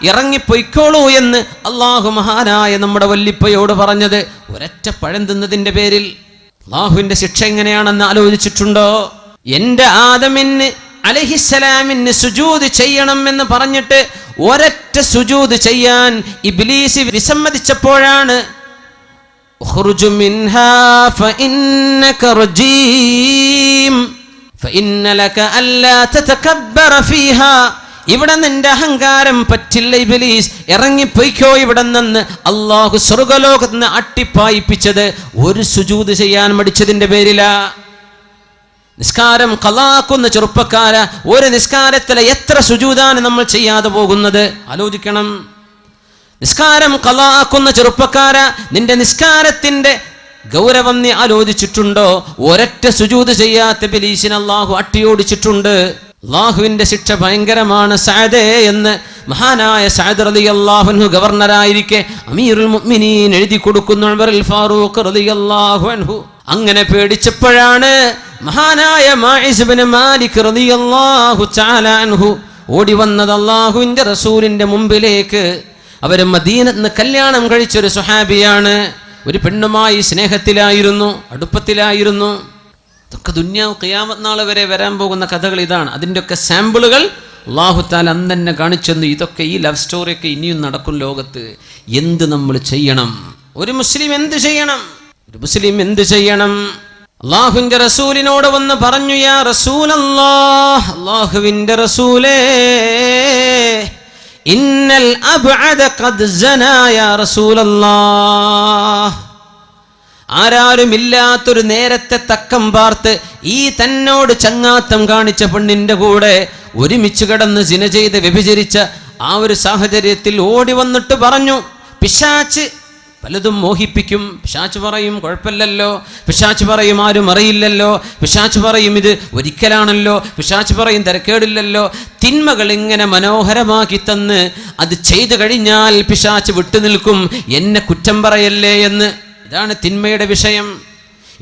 ഇറങ്ങിപ്പോയിക്കോളൂ എന്ന് അള്ളാഹു മഹാനായ നമ്മുടെ വല്ലിപ്പയോട് പറഞ്ഞത്. ഒരൊറ്റ പഴം തിന്നതിൻ്റെ പേരിൽ അള്ളാഹുവിൻ്റെ ശിക്ഷ എങ്ങനെയാണെന്ന് ആലോചിച്ചിട്ടുണ്ടോ? എൻ്റെ ആദമിന് അലൈഹിസ്സലാമിന് സുജൂദ് ചെയ്യണം എന്ന് പറഞ്ഞിട്ട് ഒരൊറ്റ സുജൂദ് ചെയ്യാൻ ഇബ്ലീസ് വിസമ്മതിച്ചപ്പോഴാണ് اخرج منها فإنك رجيم فإن لك ألا تتكبر فيها. ഇവിടെ നിന്റെ അഹങ്കാരം പറ്റില്ല ഇബ്ലീസ്, ഇറങ്ങിപ്പോയിക്കോ ഇവിടെ നിന്ന്. അള്ളാഹു സ്വർഗലോകത്ത് നിന്ന് അട്ടിപ്പായിപ്പിച്ചത് ഒരു സുജൂദ് ചെയ്യാൻ മടിച്ചതിന്റെ പേരിലാ. നിസ്കാരം ഖളാക്കുന്ന ചെറുപ്പക്കാര, ഒരു നിസ്കാരത്തിലെ എത്ര സുജൂദാണ് നമ്മൾ ചെയ്യാതെ പോകുന്നത്? ആലോചിക്കണം. നിസ്കാരം ഖളാക്കുന്ന ചെറുപ്പക്കാര, നിന്റെ നിസ്കാരത്തിന്റെ ഗൗരവം നീ ആലോചിച്ചിട്ടുണ്ടോ? ഒരൊറ്റ സുജൂദ് ചെയ്യാത്ത ഇബ്ലീസിനെ അല്ലാഹു അട്ടിയോടിച്ചിട്ടുണ്ട്. അല്ലാഹുവിന്റെ ശിക്ഷ ഭയങ്കരമാണ് സഅദേ എന്ന് മഹാനായ സഅദ് റളിയല്ലാഹു അൻഹു ഗവർണറായിരിക്കെ അമീറുൽ മുഅ്മിനീൻ എഴുതി കൊടുക്കുന്നു ഉമറുൽ ഫാറൂഖ് റളിയല്ലാഹു അൻഹു. അങ്ങനെ പേടിച്ചപ്പോഴാണ് മഹാനായ മാഇസ് ഇബ്നു മാലിക് റളിയല്ലാഹു തആല അൻഹു ഓടി വന്നത് അള്ളാഹുവിൻ്റെ റസൂലിൻ്റെ മുമ്പിലേക്ക്. അവർ മദീനത്ത് കല്യാണം കഴിച്ചൊരു സ്വഹാബിയാണ്. ഒരു പെണ്ണുമായി സ്നേഹത്തിലായിരുന്നു, അടുപ്പത്തിലായിരുന്നു. ഇതൊക്കെ ദുന്യാവ് ഖിയാമത്ത് നാൾ വരെ വരാൻ പോകുന്ന കഥകൾ ഇതാണ്. അതിൻ്റെയൊക്കെ സാമ്പിളുകൾ അല്ലാഹു തആല അന്ന് തന്നെ കാണിച്ചെന്ന്. ഇതൊക്കെ ഈ ലവ് സ്റ്റോറിയൊക്കെ ഇനിയും നടക്കും ലോകത്ത്. എന്ത് നമ്മൾ ചെയ്യണം? ഒരു മുസ്ലിം എന്ത് ചെയ്യണം? ഒരു മുസ്ലിം എന്ത് ചെയ്യണം? അല്ലാഹുവിൻ്റെ റസൂലിനോട് വന്ന് പറഞ്ഞു, യാ റസൂലല്ലാഹ്, അല്ലാഹുവിൻ്റെ റസൂലേ, ഇന്നൽ അബ്അദ ഖദ് സനാ യാ റസൂലല്ലാഹ്. ആരാരുമില്ലാത്തൊരു നേരത്തെ തക്കം പാർത്ത് ഈ തന്നോട് ചങ്ങാത്തം കാണിച്ച പെണ്ണിന്റെ കൂടെ ഒരുമിച്ച് കിടന്ന് സിന ചെയ്ത് വ്യഭിചരിച്ച ആ ഒരു സാഹചര്യത്തിൽ ഓടി വന്നിട്ട് പറഞ്ഞു, പിശാച്ച് പലതും മോഹിപ്പിക്കും. പിശാച്ച് പറയും കുഴപ്പമില്ലല്ലോ, പിശാച്ച് പറയും ആരും അറിയില്ലല്ലോ, പിശാച്ച് പറയും ഇത് ഒരിക്കലാണല്ലോ, പിശാച്ച് പറയും തിരക്കേടില്ലല്ലോ. തിന്മകൾ ഇങ്ങനെ മനോഹരമാക്കി തന്ന് അത് ചെയ്തു കഴിഞ്ഞാൽ പിശാച്ച് വിട്ടുനിൽക്കും, എന്നെ കുറ്റം പറയല്ലേ എന്ന്. ഇതാണ് തിന്മയുടെ വിഷയം.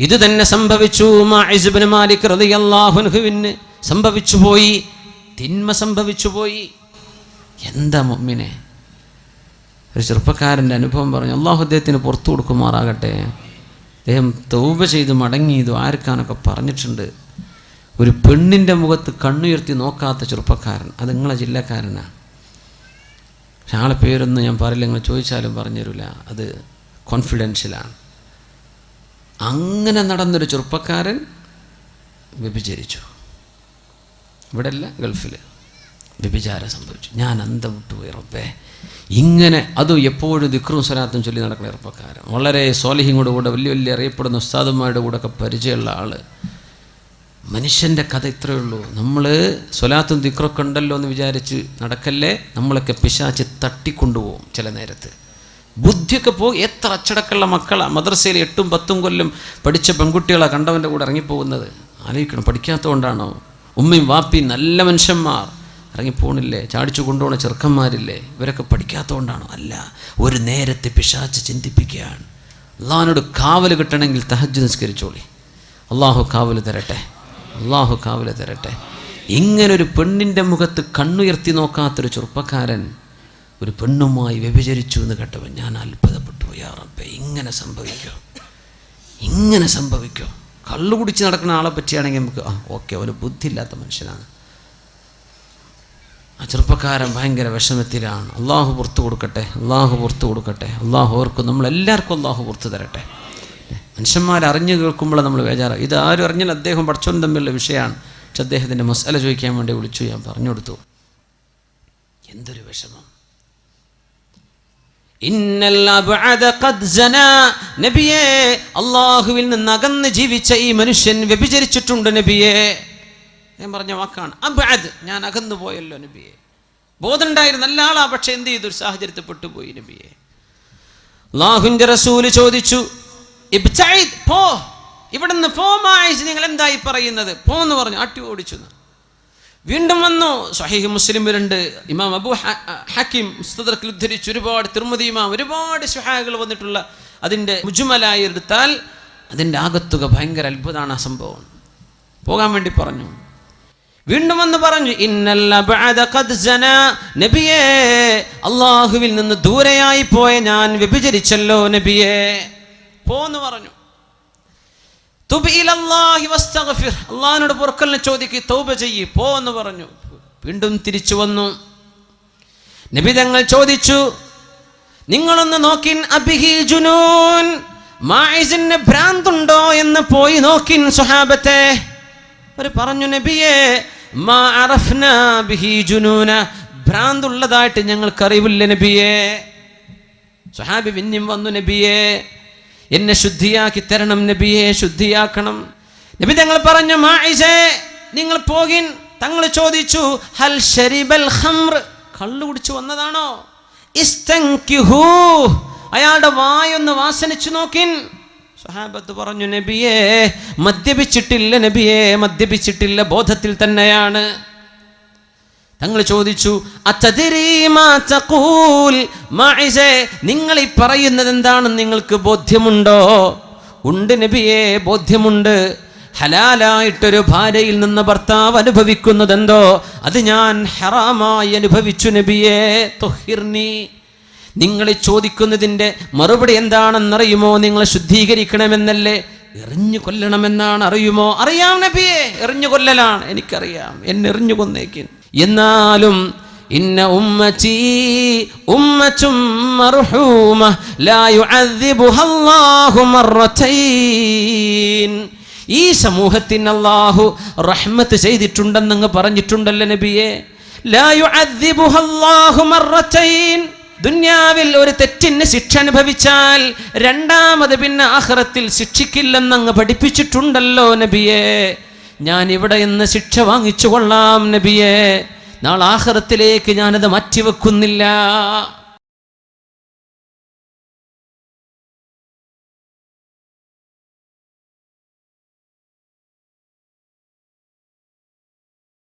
ഇത് തന്നെ സംഭവിച്ചു മാഇസ് ഇബ്നു മാലിക് റളിയല്ലാഹു അൻഹുവിന് സംഭവിച്ചു പോയി. തിന്മ സംഭവിച്ചു പോയി. എന്താ മുഅ്മിനെ? ഒരു ചെറുപ്പക്കാരൻ്റെ അനുഭവം പറഞ്ഞു. അള്ളാഹു അദ്ദേഹത്തിന് പുറത്തു കൊടുക്കുമാറാകട്ടെ. അദ്ദേഹം തൗബ ചെയ്ത് മടങ്ങിയത് ആർക്കാനൊക്കെ പറഞ്ഞിട്ടുണ്ട്. ഒരു പെണ്ണിൻ്റെ മുഖത്ത് കണ്ണുയർത്തി നോക്കാത്ത ചെറുപ്പക്കാരൻ. അത് നിങ്ങളെ ജില്ലക്കാരനാണ്. പക്ഷെ ആളെ പേരൊന്നും ഞാൻ പറയില്ല, നിങ്ങൾ ചോദിച്ചാലും പറഞ്ഞു തരില്ല, അത് കോൺഫിഡൻഷ്യലാണ്. അങ്ങനെ നടന്നൊരു ചെറുപ്പക്കാരൻ വ്യഭിചരിച്ചു. ഇവിടെ അല്ല, ഗൾഫിൽ വ്യഭിചാരം സംഭവിച്ചു. ഞാൻ അന്തം വിട്ടുപോയി റബ്ബേ. ഇങ്ങനെ അതും എപ്പോഴും ദിക്റും സ്വലാത്തും ചൊല്ലി നടക്കുന്ന ചെറുപ്പക്കാരൻ, വളരെ സ്വാലിഹിങ്ങളുടെ കൂടെ വലിയ വലിയ അറിയപ്പെടുന്ന ഉസ്താദന്മാരുടെ കൂടെ ഒക്കെ പരിചയമുള്ള ആൾ. മനുഷ്യൻ്റെ കഥ ഇത്രയേ ഉള്ളൂ. നമ്മൾ സ്വലാത്തും ദിക്റൊക്കെ ഉണ്ടല്ലോ എന്ന് വിചാരിച്ച് നടക്കല്ലേ, നമ്മളൊക്കെ പിശാച്ച് തട്ടിക്കൊണ്ടുപോകും. ചില നേരത്ത് ബുദ്ധിയൊക്കെ പോകും. എത്ര അച്ചടക്കമുള്ള മക്കളാണ് മദ്രസയിൽ 8ഉം 10ഉം കൊല്ലം പഠിച്ച പെൺകുട്ടികളാണ് കണ്ടവൻ്റെ കൂടെ ഇറങ്ങിപ്പോകുന്നത്. ആലോചിക്കണം, പഠിക്കാത്തതുകൊണ്ടാണോ? ഉമ്മയും വാപ്പിയും നല്ല മനുഷ്യന്മാർ ഇറങ്ങിപ്പോണില്ലേ? ചാടിച്ചു കൊണ്ടുപോകുന്ന ചെറുക്കന്മാരില്ലേ? ഇവരൊക്കെ പഠിക്കാത്തതുകൊണ്ടാണോ? അല്ല, ഒരു നേരത്തെ പിശാച്ച് ചിന്തിപ്പിക്കുകയാണ്. അള്ളാഹിനോട് കാവൽ കിട്ടണമെങ്കിൽ തഹജ്ജുദ് നിസ്കരിച്ചോളി. അള്ളാഹു കാവൽ തരട്ടെ, അള്ളാഹു കാവൽ തരട്ടെ. ഇങ്ങനൊരു പെണ്ണിൻ്റെ മുഖത്ത് കണ്ണുയർത്തി നോക്കാത്തൊരു ചെറുപ്പക്കാരൻ ഒരു പെണ്ണുമായി വ്യഭിചരിച്ചു എന്ന് കേട്ടവൻ ഞാൻ അത്ഭുതപ്പെട്ടു. യാ റബ്ബേ, ഇങ്ങനെ സംഭവിക്കോ? ഇങ്ങനെ സംഭവിക്കോ? കള്ളു കുടിച്ച് നടക്കുന്ന ആളെ പറ്റിയാണെങ്കിൽ നമുക്ക് ഓക്കെ, അവന് ബുദ്ധിയില്ലാത്ത മനുഷ്യനാണ്. ആ ചെറുപ്പക്കാരൻ ഭയങ്കര വിഷമത്തിലാണ്. അള്ളാഹു പുറത്തു കൊടുക്കട്ടെ, അള്ളാഹു പുറത്തു കൊടുക്കട്ടെ. അള്ളാഹു ഓർക്കും, നമ്മളെല്ലാവർക്കും അള്ളാഹു പുറത്തു തരട്ടെ. മനുഷ്യന്മാരറിഞ്ഞു കേൾക്കുമ്പോൾ നമ്മൾ ബേജാറാണ്. ഇത് ആരും അറിഞ്ഞാൽ അദ്ദേഹം പഠിച്ചവൻ തമ്മിലുള്ള വിഷയമാണ്. പക്ഷെ അദ്ദേഹത്തിൻ്റെ മസാല ചോദിക്കാൻ വേണ്ടി വിളിച്ചു, ഞാൻ പറഞ്ഞു കൊടുത്തു. എന്തൊരു വിഷമം! നബിയേ, അള്ളാഹുവിൽ നിന്ന് അകന്ന് ജീവിച്ച ഈ മനുഷ്യൻ വ്യഭിചരിച്ചിട്ടുണ്ട് നബിയേ. ഞാൻ പറഞ്ഞ വാക്കാണ് അബ്അദ്, ഞാൻ അകന്നു പോയല്ലോ നബിയെ. ബോധമുണ്ടായിരുന്ന നല്ല ആളാ, പക്ഷെ എന്ത് ചെയ്തു? ഒരു സാഹചര്യത്തിൽ പെട്ടുപോയി നബിയെ. അല്ലാഹുവിൻ്റെ റസൂല് ചോദിച്ചു, ഇബ്തഇദ്, പോ, ഇവിടുന്ന് പോ മാഇസ്, നിങ്ങൾ എന്തായി പറയുന്നത്? പോന്ന് പറഞ്ഞു, ആട്ടി ഓടിച്ചു. വീണ്ടും വന്നു. സ്വഹീഹ് മുസ്ലിമിലുണ്ട്. ഇമാം അബൂ ഹക്കീം മുസ്തദ്റക്കിൽ ഉദ്ധരിച്ചു. ഒരുപാട് തിർമിദി ഇമാം, ഒരുപാട് സ്വഹാബികൾ വന്നിട്ടുള്ള അതിൻ്റെ മുജ്മലായി എടുത്താൽ അതിൻ്റെ ആകത്തുക ഭയങ്കര അത്ഭുതമാണ്. ആ സംഭവം പോകാൻ വേണ്ടി പറഞ്ഞു. വീണ്ടും വന്ന് പറഞ്ഞു, ഇന്നൽ അബ്അദ ഖദ് സനാ, നബിയേ, അല്ലാഹുവിൽ നിന്ന് ദൂരെയായി പോയ ഞാൻ വ്യഭിചരിച്ചല്ലോ നബിയേ, പോന്ന് പറഞ്ഞു. തുബ് ഇലല്ലാഹി വസ്തഗ്ഫിർ, അല്ലാഹുവിനോട് പൊറുക്കലിനെ ചോദിക്ക്, തൗബ ചെയ്യ്, പോ എന്ന് പറഞ്ഞു. വീണ്ടും തിരിച്ചു വന്നു. നബി തങ്ങൾ ചോദിച്ചു, നിങ്ങളൊന്ന് നോക്കിൻ, അബിഹി ജുനൂൻ, മാഇസിന് ഭ്രാന്തുണ്ടോ എന്ന് പോയി നോക്കിൻ സ്വഹാബത്തെ. അവർ പറഞ്ഞു, നബിയേ, മാ അറഫ്നാ ബിഹി ജുനൂന, ഭ്രാന്തുള്ളതായിട്ട് ഞങ്ങൾക്കറിവില്ല നബിയേ. സ്വഹാബി പിന്നെയും വന്നു, നബിയേ, എന്നെ ശുദ്ധിയാക്കി തരണം നബിയെ, ശുദ്ധിയാക്കണം. നബി തങ്ങൾ പറഞ്ഞു, മാഇസേ, നിങ്ങൾ പോകിൻ. തങ്ങൾ ചോദിച്ചു, ഹൽ ശരിബൽ ഖംർ, കള്ളു കുടിച്ചു വന്നതാണോ? ഇസ്തൻകിഹു, അയാളുടെ വായൊന്ന് വാസനിച്ചു നോക്കിൻ. സ്വഹാബത്ത് പറഞ്ഞു, നബിയേ, മദ്യപിച്ചിട്ടില്ല നബിയേ, മദ്യപിച്ചിട്ടില്ല, ബോധത്തിൽ തന്നെയാണ്. തങ്ങൾ ചോദിച്ചു, അത്തദ്രീ മാ തഖൂൽ, മാഇസേ, നിങ്ങൾ ഈ പറയുന്നത് എന്താണെന്ന് നിങ്ങൾക്ക് ബോധ്യമുണ്ടോ? ഉണ്ട് നബിയേ, ബോധ്യമുണ്ട്. ഹലാലായിട്ടൊരു ഭാര്യയിൽ നിന്ന് ഭർത്താവ് അനുഭവിക്കുന്നതെന്തോ അത് ഞാൻ ഹറാമായി അനുഭവിച്ചു നബിയേ. തുഹിർനി. നിങ്ങൾ ചോദിക്കുന്നതിൻ്റെ മറുപടി എന്താണെന്നറിയുമോ? നിങ്ങൾ ശുദ്ധീകരിക്കണമെന്നല്ലേ? എറിഞ്ഞു കൊല്ലണമെന്നാണ്. അറിയുമോ? അറിയാം നബിയെ, എറിഞ്ഞു കൊല്ലലാണ് എനിക്കറിയാം, എന്നെ എറിഞ്ഞു കൊന്നേക്കും. എന്നാലും ഇന്ന ഉമ്മത്തി ഉമ്മത്തും മർഹൂമ ലാ യുഅദ്ദിബുഹ അല്ലാഹു മർറതൈൻ. ഈ സമൂഹത്തിന് അല്ലാഹു റഹ്മത്ത് ചെയ്തിട്ടുണ്ടെന്നങ്ങ് പറഞ്ഞിട്ടുണ്ടല്ലോ നബിയെ. ലാ യുഅദ്ദിബുഹ അല്ലാഹു മർറതൈൻ. ദുന്യാവിൽ ഒരു തെറ്റിന് ശിക്ഷ അനുഭവിച്ചാൽ രണ്ടാമത് പിന്നെ ആഖിറത്തിൽ ശിക്ഷിക്കില്ലെന്നങ്ങ് പഠിപ്പിച്ചിട്ടുണ്ടല്ലോ നബിയെ. ഞാൻ ഇവിടെ നിന്ന് ശിക്ഷ വാങ്ങിച്ചു കൊള്ളാം നബിയെ, നാളെ ആഖിറത്തിലേക്ക് ഞാനത് മാറ്റിവെക്കുന്നില്ല.